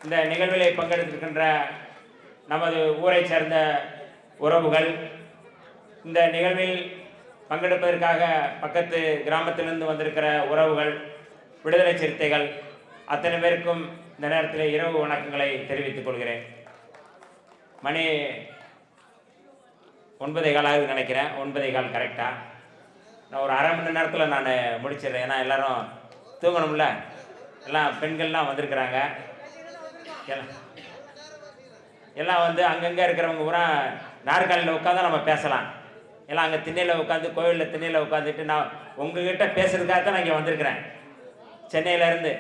இந்த நிகழ்வில் பங்கெடுத்திருக்கின்ற நமது ஊரை சேர்ந்த உறவுகள், இந்த நிகழ்வில் பங்கெடுப்பதற்காக பக்கத்து கிராமத்திலிருந்து வந்திருக்கிற உறவுகள், விடுதலை சிறுத்தைகள் அத்தனை பேருக்கும் இந்த நேரத்தில் இரவு வணக்கங்களை தெரிவித்துக் கொள்கிறேன். மணி 9:15 நினைக்கிறேன். 9:15 கரெக்டாக. நான் ஒரு அரை மணி நேரத்தில் நான் முடிச்சிடுறேன். ஏன்னா எல்லோரும் தூங்கணும்ல. எல்லாம் பெண்கள்லாம் வந்திருக்கிறாங்க. எல்லாம் வந்து அங்கங்கே இருக்கிறவங்க பூரா நாற்காலியில் உட்காந்து நம்ம பேசலாம். எல்லாம் அங்கே திண்ணையில் உட்காந்து, கோவிலில் திண்ணையில் உட்காந்துட்டு நான் உங்ககிட்ட பேசுறதுக்காக தான் நான் இங்கே வந்திருக்கிறேன். சென்னையிலேருந்து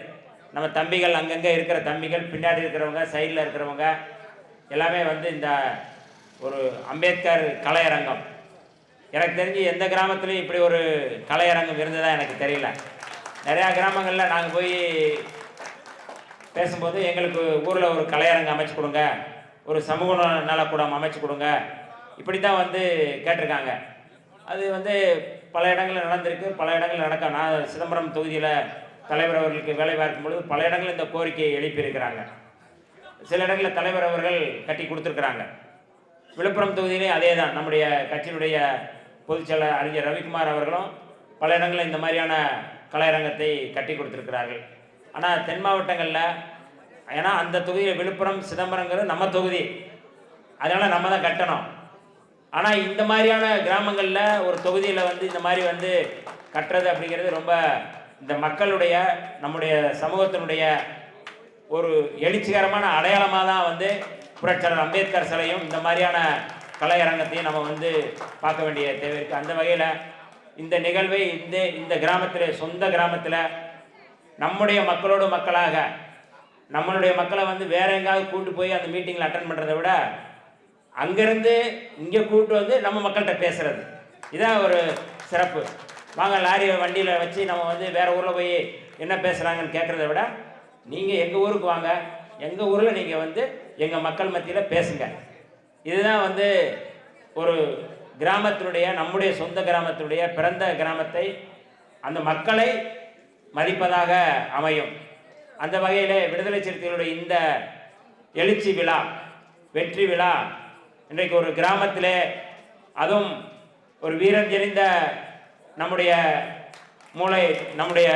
நம்ம தம்பிகள், அங்கங்கே இருக்கிற தம்பிகள், பின்னாடி இருக்கிறவங்க, சைடில் இருக்கிறவங்க எல்லாமே வந்து இந்த ஒரு அம்பேத்கர் கலையரங்கம், எனக்கு தெரிஞ்சு எந்த கிராமத்துலையும் இப்படி ஒரு கலையரங்கம் இருந்ததா எனக்கு தெரியல. நிறையா கிராமங்களில் நாங்கள் போய் பேசும்போது எங்களுக்கு ஊரில் ஒரு கலையரங்கம் அமைச்சு கொடுங்க, ஒரு சமூக நலக்கூடம் அமைச்சு கொடுங்க, இப்படி தான் வந்து கேட்டிருக்காங்க. அது வந்து பல இடங்களில் நடந்திருக்கு, பல இடங்களில் நடக்க. நான் சிதம்பரம் தொகுதியில் தலைவர் அவர்களுக்கு வேலை பார்க்கும் பொழுது பல இடங்களில் இந்த கோரிக்கையை எழுப்பியிருக்கிறாங்க. சில இடங்களில் தலைவர் அவர்கள் கட்டி கொடுத்துருக்குறாங்க. விழுப்புரம் தொகுதியிலே அதே தான். நம்முடைய கட்சியினுடைய பொதுச்செயலர் அறிஞர் ரவிக்குமார் அவர்களும் பல இடங்களில் இந்த மாதிரியான கலையரங்கத்தை கட்டி கொடுத்துருக்கிறார்கள். ஆனால் தென் மாவட்டங்களில், ஏன்னா அந்த தொகுதியில் விழுப்புரம் சிதம்பரங்கிறது நம்ம தொகுதி, அதனால் நம்ம தான் கட்டணும். ஆனால் இந்த மாதிரியான கிராமங்களில் ஒரு தொகுதியில் வந்து இந்த மாதிரி வந்து கட்டுறது அப்படிங்கிறது ரொம்ப இந்த மக்களுடைய, நம்முடைய சமூகத்தினுடைய ஒரு எழுச்சிகரமான அடையாளமாக தான் வந்து புரட்சியாளர் அம்பேத்கர் சிலையும் இந்த மாதிரியான கலையரங்கத்தையும் நம்ம வந்து பார்க்க வேண்டிய தேவை இருக்குது. அந்த வகையில் இந்த நிகழ்வை இந்த கிராமத்தில், சொந்த கிராமத்தில் நம்முடைய மக்களோடு மக்களாக, நம்மளுடைய மக்களை வந்து வேற எங்காவது கூட்டு போய் அந்த மீட்டிங்கில் அட்டன் பண்ணுறதை விட அங்கேருந்து இங்கே கூட்டு வந்து நம்ம மக்கள்கிட்ட பேசுகிறது, இதான் ஒரு சிறப்பு. வாங்க லாரி வண்டியில் வச்சு நம்ம வந்து வேறு ஊரில் போய் என்ன பேசுகிறாங்கன்னு கேட்குறத விட நீங்கள் எங்கள் ஊருக்கு வாங்க, எங்கள் ஊரில் நீங்கள் வந்து எங்கள் மக்கள் மத்தியில் பேசுங்க. இதுதான் வந்து ஒரு கிராமத்தினுடைய, நம்முடைய சொந்த கிராமத்தினுடைய, பிறந்த கிராமத்தை, அந்த மக்களை மதிப்பதாக அமையும். அந்த வகையில் விடுதலை சிறுத்தைகளுடைய இந்த எழுச்சி விழா, வெற்றி விழா இன்றைக்கு ஒரு கிராமத்திலே, அதுவும் ஒரு வீரம் தெரிந்த நம்முடைய நம்முடைய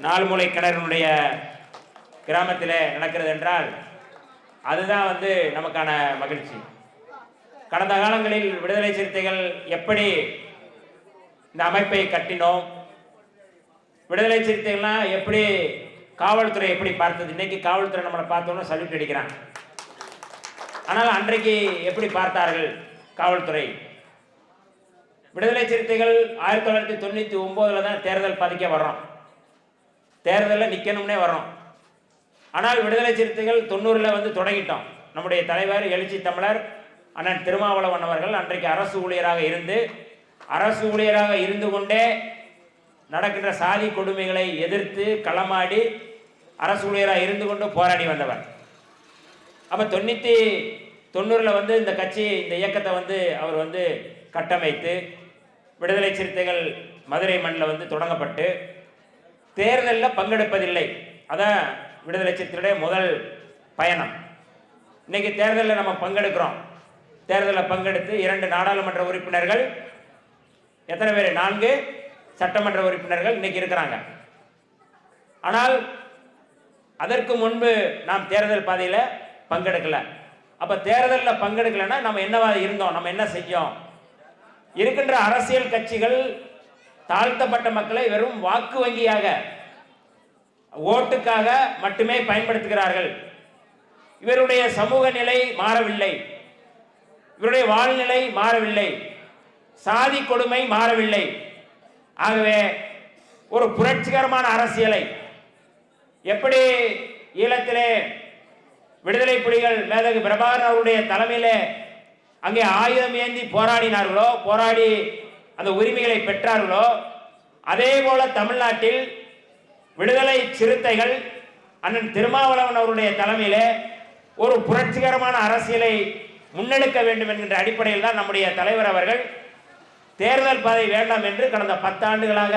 4 மூலை கிணறுடைய கிராமத்தில் நடக்கிறது என்றால் அதுதான் வந்து நமக்கான மகிழ்ச்சி. கடந்த காலங்களில் விடுதலை சிறுத்தைகள் எப்படி இந்த அமைப்பை கட்டினோம், விடுதலை சிறுத்தைகள்லாம் எப்படி, காவல்துறை எப்படி பார்த்தது. இன்னைக்கு காவல்துறை நம்மளை பார்த்தோன்னா சல்யூட் அடிக்கிறாங்க. ஆனால் அன்றைக்கு எப்படி பார்த்தார்கள் காவல்துறை? விடுதலை சிறுத்தைகள் 1999 தான் தேர்தல் பதிக்க வர்றோம், தேர்தலில் நிற்கணும்னே வர்றோம். ஆனால் விடுதலை சிறுத்தைகள் 90 வந்து தொடங்கிட்டோம். நம்முடைய தலைவர் எழுச்சி தமிழர் அண்ணன் திருமாவளவன் அவர்கள் அன்றைக்கு அரசு ஊழியராக இருந்து கொண்டே நடக்கின்ற சாதி கொடுமைகளை எதிர்த்து களமாடி அரசு ஊழியராக இருந்து கொண்டு போராடி வந்தவர். அப்போ 90 வந்து இந்த கட்சி, இந்த இயக்கத்தை வந்து அவர் வந்து கட்டமைத்து விடுதலை சிறுத்தைகள் மதுரை மண்ணில் வந்து தொடங்கப்பட்டு தேர்தலில் பங்கெடுப்பதில்லை. அதான் விடுதலை சிறுத்தைகளுடைய முதல் பயணம். இன்னைக்கு தேர்தலில் நம்ம பங்கெடுக்கிறோம். தேர்தலில் பங்கெடுத்து 2 நாடாளுமன்ற உறுப்பினர்கள், எத்தனை பேர், 4 சட்டமன்ற உறுப்பினர்கள் இன்னைக்கு இருக்கிறாங்க. ஆனால் அதற்கு முன்பு நாம் தேர்தல் பாதையில் பங்கெடுக்கல. அப்போ தேர்தலில் பங்கெடுக்கலைன்னா நம்ம என்னவா இருந்தோம், நம்ம என்ன செஞ்சோம்? இருக்கின்ற அரசியல் கட்சிகள் தாழ்த்தப்பட்ட மக்களை வெறும் வாக்கு வங்கியாக, ஓட்டுக்காக மட்டுமே பயன்படுத்துகிறார்கள். இவருடைய சமூக நிலை மாறவில்லை, இவருடைய வாழ்நிலை மாறவில்லை, சாதி கொடுமை மாறவில்லை. ஆகவே ஒரு புரட்சிகரமான அரசியலை எப்படி ஈழத்திலே விடுதலை புலிகள் மேதகு பிரபாகரன் அவருடைய தலைமையிலே அங்கே ஆயுதம் ஏந்தி போராடினார்களோ, போராடி அந்த உரிமைகளை பெற்றார்களோ, அதே போல தமிழ்நாட்டில் விடுதலை சிறுத்தைகள் அண்ணன் திருமாவளவன் அவருடைய தலைமையிலே ஒரு புரட்சிகரமான அரசியலை முன்னெடுக்க வேண்டும் என்கின்ற அடிப்படையில் தான் நம்முடைய தலைவர் அவர்கள் தேர்தல் பாதை வேண்டாம் என்று கடந்த 10 ஆண்டுகளாக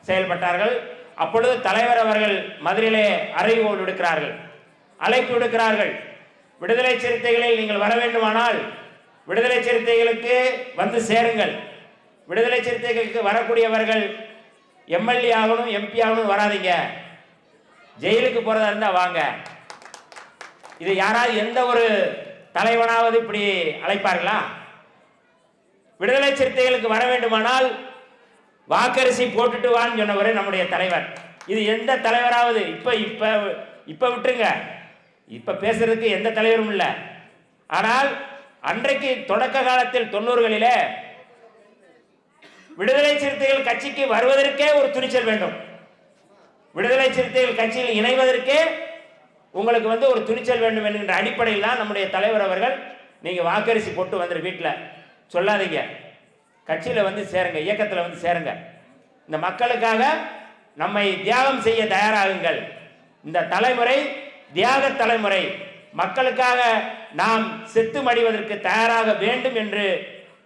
செயல்பட்டார்கள். அப்பொழுது தலைவர் அவர்கள் மதுரையிலே அறைகோல் விடுக்கிறார்கள். அழைப்பு விடுக்கிறார்கள். விடுதலை சிறுத்தைகளில் நீங்கள் வர வேண்டுமானால் விடுதலை சிறுத்தைகளுக்கு வந்து சேருங்கள். விடுதலை சிறுத்தைகளுக்கு வரக்கூடியவர்கள் எம்எல்ஏ ஆகணும், எம்பி ஆகணும் வராதிங்க. ஜெயிலுக்கு போறதா இருந்தா வாங்க. இது யாராவது எந்த ஒரு தலைவனாவது இப்படி அழைப்பார்களா? விடுதலை சிறுத்தைகளுக்கு வர வேண்டுமானால் வாக்கரிசி போட்டுட்டு வான்னு சொன்னவர் நம்முடைய தலைவர். இது எந்த தலைவராவது இப்ப இப்ப இப்ப விட்டுருங்க, இப்ப பேசுறதுக்கு எந்த தலைவரும் இல்லை. ஆனால் அன்றைக்கு தொடக்க காலத்தில் 90களிலே விடுதலை சிறுத்தைகள் கட்சிக்கு வருவதற்கே ஒரு துணிச்சல் வேண்டும். விடுதலை சிறுத்தைகள் கட்சியில் இணைவதற்கே உங்களுக்கு வந்து ஒரு துணிச்சல் வேண்டும் என்கின்ற அடிப்படையில் தான் நம்முடைய தலைவர் அவர்கள் நீங்க வாக்கரிசி போட்டு வந்துரு, வீட்டில் சொல்லாதீங்க, கட்சியில் வந்து சேருங்க, இயக்கத்தில் வந்து சேருங்க, இந்த மக்களுக்காக நம்மை தியாகம் செய்ய தயாராகுங்கள். இந்த தலைமுறை தியாக தலைமுறை, மக்களுக்காக நாம் செத்து மடிவதற்கு தயாராக வேண்டும் என்று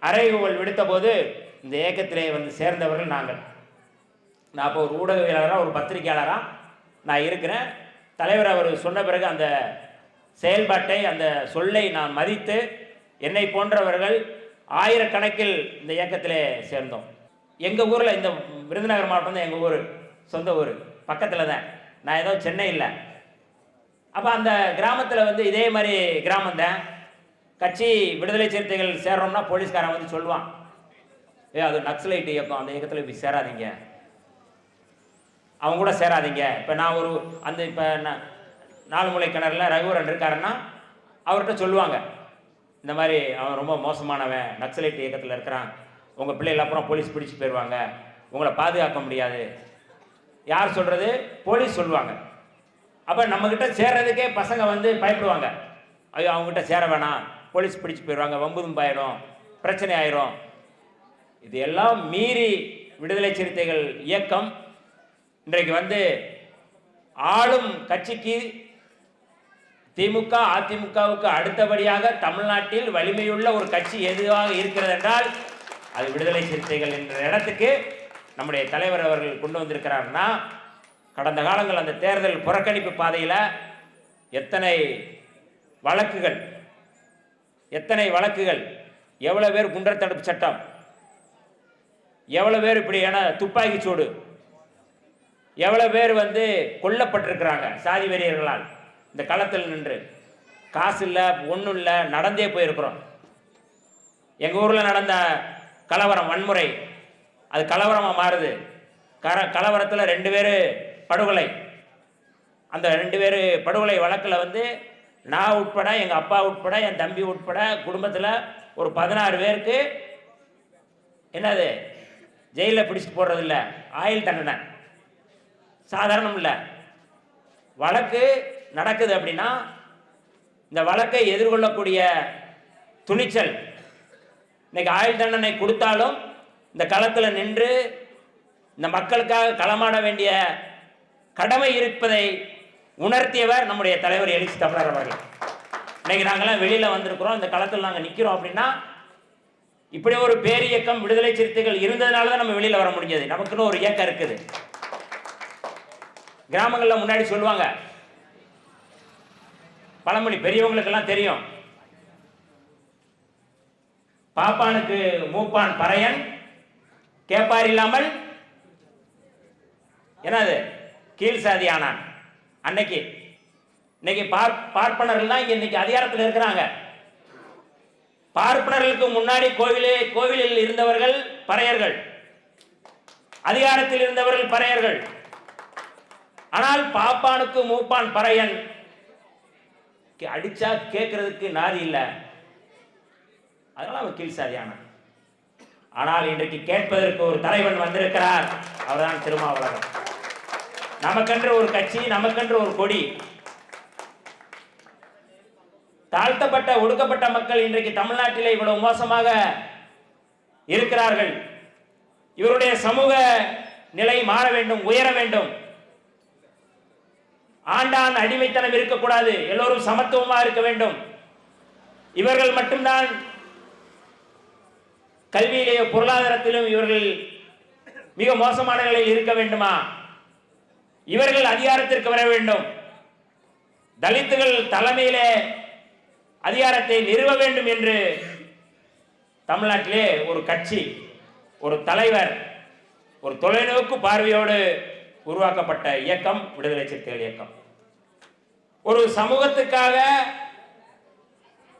அறைகூவல் விடுத்த போது இந்த இயக்கத்திலே வந்து சேர்ந்தவர்கள் நாங்கள். நான் இப்போ ஒரு ஊடகவியலாளராக ஒரு பத்திரிகையாளராக நான் இருக்கிறேன். தலைவர் அவர் சொன்ன பிறகு அந்த செயல்பாட்டை அந்த சொல்லை நான் மதித்து என்னை போன்றவர்கள் ஆயிரக்கணக்கில் இந்த இயக்கத்திலே சேர்ந்தோம். எங்கள் ஊரில் இந்த விருதுநகர் மாவட்டம் தான் எங்கள் ஊர், சொந்த ஊர், பக்கத்தில் தான். நான் ஏதோ சென்னை இல்லை. அப்போ அந்த கிராமத்தில் வந்து இதே மாதிரி கிராமம் தான். கட்சி விடுதலை சிறுத்தைகள் சேர்றோம்னா போலீஸ்காரன் வந்து சொல்லுவான், அது நக்சலைட் இயக்கம், அந்த இயக்கத்தில் இப்படி சேராதீங்க, அவங்க கூட சேராதீங்க. இப்போ நான் ஒரு அந்த இப்போ நாலு மூலை கிணறுல ரகுவரன் இருக்காருன்னா அவர்கிட்ட சொல்லுவாங்க, இந்த மாதிரி அவன் ரொம்ப மோசமானவன், நக்சலைட் இயக்கத்தில் இருக்கிறான், உங்கள் பிள்ளைகள் அப்புறம் போலீஸ் பிடிச்சி போயிடுவாங்க, உங்களை பாதுகாக்க முடியாது. யார் சொல்கிறது? போலீஸ் சொல்லுவாங்க. அப்போ நம்மக்கிட்ட சேர்றதுக்கே பசங்க வந்து பயப்படுவாங்க, ஐயோ அவங்ககிட்ட சேர வேணாம், போலீஸ் பிடிச்சி போயிடுவாங்க, வம்புதும் பாயிடும், பிரச்சனை ஆயிரும். இது எல்லாம் மீறி விடுதலை சிறுத்தைகள் இயக்கம் இன்றைக்கு வந்து ஆளும் கட்சிக்கு திமுக அதிமுகவுக்கு அடுத்தபடியாக தமிழ்நாட்டில் வலிமையுள்ள ஒரு கட்சி எதுவாக இருக்கிறது என்றால் அது விடுதலை சிறுத்தைகள் என்ற இடத்துக்கு நம்முடைய தலைவர் அவர்கள் கொண்டு வந்திருக்கிறார்னா, கடந்த காலங்கள் அந்த தேர்தல் புறக்கணிப்பு பாதையில் எத்தனை வழக்குகள், எவ்வளோ பேர் குண்டர் தடுப்பு சட்டம், எவ்வளோ பேர் இப்படியான துப்பாக்கி சூடு, எவ்வளோ பேர் வந்து கொல்லப்பட்டிருக்கிறாங்க சாதி வெறியர்களால். இந்த களத்தில் நின்று காசு இல்லை, ஒன்றும் இல்லை, நடந்தே போயிருக்கிறோம். எங்கள் ஊரில் நடந்த கலவரம், வன்முறை, அது கலவரமாக மாறுது. கலவரத்தில் 2 பேர் படுகொலை. அந்த 2 பேர் படுகொலை வழக்கில் வந்து நான் உட்பட, எங்கள் அப்பா உட்பட, என் தம்பி உட்பட குடும்பத்தில் ஒரு 16 பேருக்கு என்னது ஜெயிலில் பிடிச்சிட்டு போடுறது இல்லை, ஆயுள் தண்டனை. சாதாரணம் இல்லை. வழக்கு நடக்குது அப்படின்னா இந்த வழக்கை எதிர்கொள்ளக்கூடிய துணிச்சல், இன்னைக்கு ஆயுள் தண்டனை கொடுத்தாலும் இந்த களத்தில் நின்று இந்த மக்களுக்காக களமாட வேண்டிய கடமை இருப்பதை உணர்த்தியவர் நம்முடைய தலைவர் எழுச்சி தமிழர் அவர்கள். இன்னைக்கு நாங்கள்லாம் வெளியில் வந்திருக்கிறோம், இந்த களத்தில் நாங்கள் நிற்கிறோம் அப்படின்னா இப்படி ஒரு பேரியக்கம் விடுதலை சிறுத்தைகள் இருந்ததுனால தான் நம்ம வெளியில் வர முடிஞ்சது. நமக்குன்னு ஒரு இயக்கம் இருக்குது. கிராமங்களில் முன்னாடி சொல்லுவாங்க, பழமொழி பெரியவங்களுக்கெல்லாம் தெரியும், பாப்பானுக்கு மூப்பான் பறையன் கேப்பார் இல்லாமல் என்னது கீழ் சாதி ஆனான். அன்னைக்கு இன்னைக்கு பார்ப்பனர்கள் தான் இன்னைக்கு அதிகாரத்தில் இருக்கிறாங்க. பார்ப்பனர்களுக்கு முன்னாடி கோவிலில் இருந்தவர்கள் பறையர்கள், அதிகாரத்தில் இருந்தவர்கள் பறையர்கள். ஆனால் பாப்பானுக்கு மூப்பான் பறையன் அடிச்சா கேட்கறதுக்கு நாதி இல்லை, அதனால அவன் கீழ் சாதியான. ஆனால் இன்றைக்கு கேட்பதற்கு ஒரு தலைவன் வந்திருக்கிறார், அவர்தான் திருமாவளவன். நமக்கென்று ஒரு கட்சி, நமக்கென்று ஒரு கொடி. தாழ்த்தப்பட்ட ஒடுக்கப்பட்ட மக்கள் இன்றைக்கு தமிழ்நாட்டிலே இவ்வளவு மோசமாக இருக்கிறார்கள். இவருடைய சமூக நிலை மாற வேண்டும், உயர வேண்டும். ஆண்டான் அடிமைத்தனம் இருக்கக்கூடாது, எல்லோரும் சமத்துவமாக இருக்க வேண்டும். இவர்கள் மட்டும்தான் கல்வியிலேயோ பொருளாதாரத்திலும் இவர்கள் மிக மோசமான நிலையில் இருக்க வேண்டுமா? இவர்கள் அதிகாரத்திற்கு வர வேண்டும். தலித்துகள் தலைமையிலே அதிகாரத்தை நிறுவ வேண்டும் என்று தமிழ்நாட்டிலே ஒரு கட்சி, ஒரு தலைவர், ஒரு தொலைநோக்கு பார்வையோடு உருவாக்கப்பட்ட இயக்கம் விடுதலை சிறுத்தைகள் இயக்கம். ஒரு சமூகத்துக்காக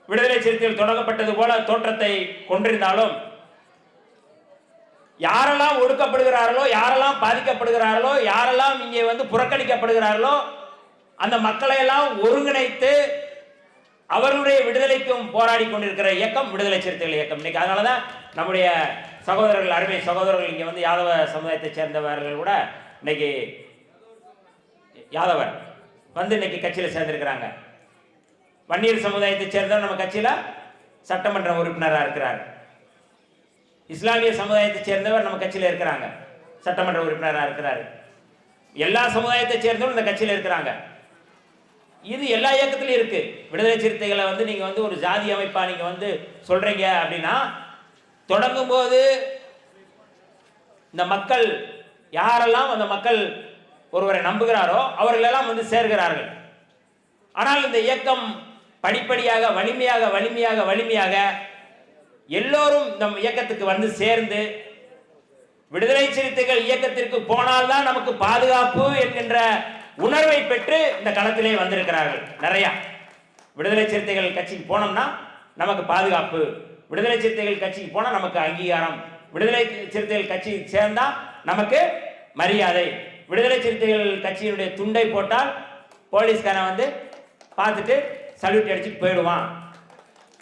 விடுதலை சிறுத்தைகள் தொடங்கப்பட்டது போல தோற்றத்தை கொண்டிருந்தாலும், யாரெல்லாம் ஒடுக்கப்படுகிறார்களோ, யாரெல்லாம் பாதிக்கப்படுகிறார்களோ, யாரெல்லாம் இங்கே புறக்கணிக்கப்படுகிறார்களோ, அந்த மக்களை எல்லாம் ஒருங்கிணைத்து அவர்களுடைய விடுதலைக்கும் போராடி கொண்டிருக்கிற இயக்கம் விடுதலை சிறுத்தைகள் இயக்கம். இன்னைக்கு அதனாலதான் நம்முடைய சகோதரர்கள், அருமை சகோதரர்கள், இங்க யாதவ சமுதாயத்தை சேர்ந்தவர்கள் கூட இன்னைக்கு யாதவர் இன்னைக்கு கட்சியில் சேர்ந்திருக்கிறாங்க. வன்னியர் சமுதாயத்தை சேர்ந்தவர் நம்ம கட்சியில சட்டமன்ற உறுப்பினராக இருக்கிறார். இஸ்லாமிய சமுதாயத்தை சேர்ந்தவர் நம்ம கட்சியில் இருக்கிறாங்க, சட்டமன்ற உறுப்பினராக இருக்கிறார். எல்லா சமுதாயத்தை சேர்ந்தவரும் இந்த கட்சியில் இருக்கிறாங்க. இது எல்லா இயக்கத்திலும் இருக்கு. விடுதலை சிறுத்தைகளை நீங்க ஒரு ஜாதி அமைப்பா நீங்க சொல்றீங்க அப்படின்னா, தொடங்கும் போது இந்த மக்கள் யாரெல்லாம் அந்த மக்கள் ஒருவரை நம்புகிறாரோ அவர்கள் எல்லாம் சேர்கிறார்கள். ஆனால் இந்த இயக்கம் படிப்படியாக வலிமையாக வலிமையாக வலிமையாக எல்லோரும் நம் இயக்கத்துக்கு சேர்ந்து விடுதலை சிறுத்தைகள் இயக்கத்திற்கு போனால்தான் நமக்கு பாதுகாப்பு என்கின்ற உணர்வை பெற்று இந்த களத்திலே வந்திருக்கிறார்கள். நிறைய விடுதலை சிறுத்தைகள் கட்சிக்கு போனோம்னா நமக்கு பாதுகாப்பு, விடுதலை சிறுத்தைகள் கட்சிக்கு போனா நமக்கு அங்கீகாரம், விடுதலை சிறுத்தைகள் கட்சி சேர்ந்தா நமக்கு மரியாதை, விடுதலை சிறுத்தைகள் கட்சியினுடைய துண்டை போட்டால் போலீஸ்காரன் பார்த்துட்டு சல்யூட் அடிச்சுட்டு போயிடுவான்,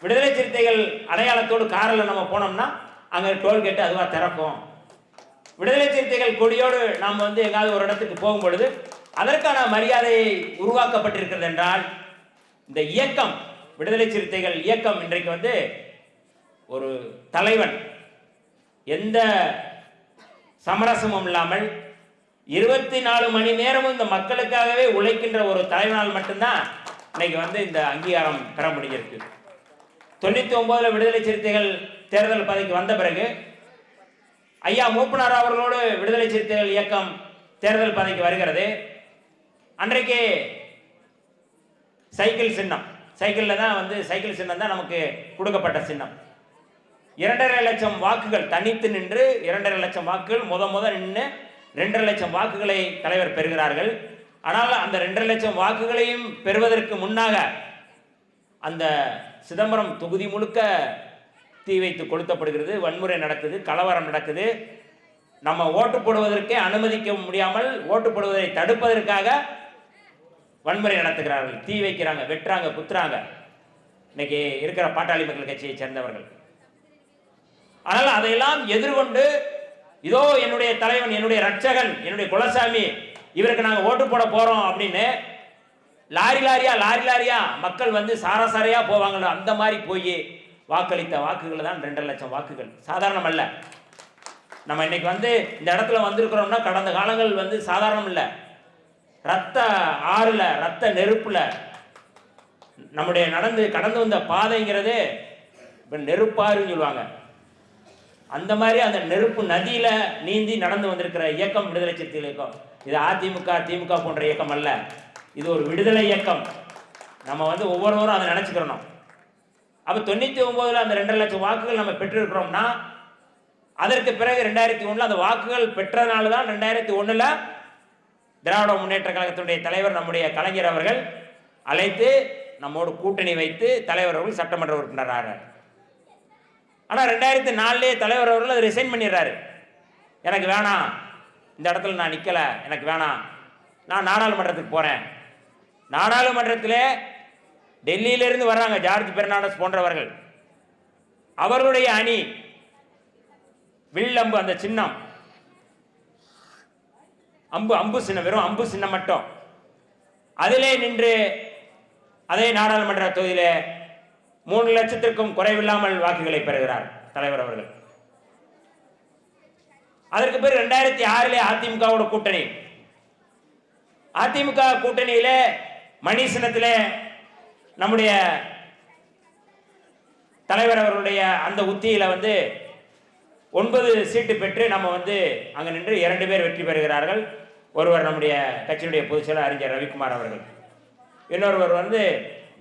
விடுதலை சிறுத்தைகள் அடையாளத்தோடு காரில் நம்ம போனோம்னா அங்கே டோல்கேட்டு அதுவாக திறக்கும், விடுதலை சிறுத்தைகள் கொடியோடு நாம் எங்காவது ஒரு இடத்துக்கு போகும் பொழுது அதற்கான மரியாதை உருவாக்கப்பட்டிருக்கிறது என்றால், இந்த இயக்கம் விடுதலை சிறுத்தைகள் இயக்கம் இன்றைக்கு ஒரு தலைவன் எந்த சமரசமும் இல்லாமல் 24 மணி நேரமும் இந்த மக்களுக்காகவே உழைக்கின்ற ஒரு தலைவனால் மட்டும்தான் இன்னைக்கு இந்த அங்கீகாரம் பெற முடிஞ்சிருக்கு. 99 விடுதலை சிறுத்தைகள் தேர்தல் பதவிக்கு வந்த பிறகு ஐயா மூப்பனார் அவர்களோடு விடுதலை சிறுத்தைகள் இயக்கம் தேர்தல் பதவிக்கு வருகிறது. அன்றைக்கு சைக்கிள் சின்னம், சைக்கிளில் தான் சைக்கிள் சின்னம் தான் நமக்கு கொடுக்கப்பட்ட சின்னம். 2.5 லட்சம் வாக்குகள் தனித்து நின்று 2.5 லட்சம் வாக்குகள் முத நின்று 2.5 லட்சம் வாக்குகளை தலைவர் பெறுகிறார்கள். ஆனால் அந்த 2.5 லட்சம் வாக்குகளையும் பெறுவதற்கு முன்னாக அந்த சிதம்பரம் தொகுதி முழுக்க தீ வைத்து கொளுத்தப்படுகிறது, வன்முறை நடக்குது, கலவரம் நடக்குது. நம்ம ஓட்டு போடுவதற்கே அனுமதிக்க முடியாமல் ஓட்டு போடுவதை தடுப்பதற்காக வன்முறை நடத்துகிறார்கள், தீ வைக்கிறாங்க, வெட்டுறாங்க, குத்துறாங்க இன்னைக்கு இருக்கிற பாட்டாளி மக்கள் கட்சியை சேர்ந்தவர்கள். ஆனால் அதையெல்லாம் எதிர்கொண்டு இதோ என்னுடைய தலைவன், என்னுடைய ரட்சகன், என்னுடைய குலசாமி, இவருக்கு நாங்கள் ஓட்டு போட போறோம் அப்படின்னு லாரி லாரியா மக்கள் சாரசாரையா போவாங்களோ அந்த மாதிரி போய் வாக்களித்த வாக்குகள் தான் 2.5 லட்சம் வாக்குகள். சாதாரணம் அல்ல. நம்ம இன்னைக்கு இந்த இடத்துல வந்திருக்கிறோம்னா கடந்த காலங்கள் சாதாரணம் இல்லை. ரத்த ஆறுல, ரத்த நெருப்புல நம்முடைய கடந்து வந்த பாதைங்கிறது நெருப்பாருன்னு சொல்லுவாங்க. அந்த மாதிரி அந்த நெருப்பு நதியில நீந்தி நடந்து வந்திருக்கிற இயக்கம் விடுதலை சிறுத்தைகள் இயக்கம். இது அதிமுக திமுக போன்ற இயக்கம் அல்ல, இது ஒரு விடுதலை இயக்கம். நம்ம ஒவ்வொருவரும் அதை நினைச்சுக்கிறோம். அப்ப 99 அந்த 2.5 லட்சம் வாக்குகள் நம்ம பெற்றிருக்கிறோம்னா, அதற்கு பிறகு 2001 அந்த வாக்குகள் பெற்றதுனால தான் 2001 திராவிட முன்னேற்ற கழகத்தினுடைய தலைவர் நம்முடைய கலைஞர் அவர்கள் அழைத்து நம்மோடு கூட்டணி வைத்து தலைவர் அவர்கள் சட்டமன்ற உறுப்பினராக. ஆனால் 2004 தலைவர் அவர்கள் அதை ரிசைன் பண்ணிடுறாரு. எனக்கு வேணாம், இந்த இடத்துல நான் நிற்கல, எனக்கு வேணாம், நான் நாடாளுமன்றத்துக்கு போறேன். நாடாளுமன்றத்தில் டெல்லியிலிருந்து வர்றாங்க ஜார்ஜ் பெர்னாண்டஸ் போன்றவர்கள். அவர்களுடைய அணி வில்லம்பு, அந்த சின்னம் அம்பு சின்னம், வெறும் அம்பு சின்னம் மட்டும், அதிலே நின்று அதே நாடாளுமன்ற தொகுதியிலே 3 லட்சத்திற்கும் குறைவில்லாமல் வாக்குகளை பெறுகிறார் தலைவர் அவர்கள். அதற்கு பிறகு 2006 அதிமுகவோட கூட்டணி. அதிமுக கூட்டணியிலே மணி சின்னத்திலே நம்முடைய தலைவர் அவர்களுடைய அந்த உத்தியில 9 சீட்டு பெற்று நம்ம அங்க நின்று 2 பேர் வெற்றி பெறுகிறார்கள். ஒருவர் நம்முடைய கட்சியினுடைய பொதுச் செயலாளர் அறிஞர் ரவிக்குமார் அவர்கள். இன்னொருவர் வந்து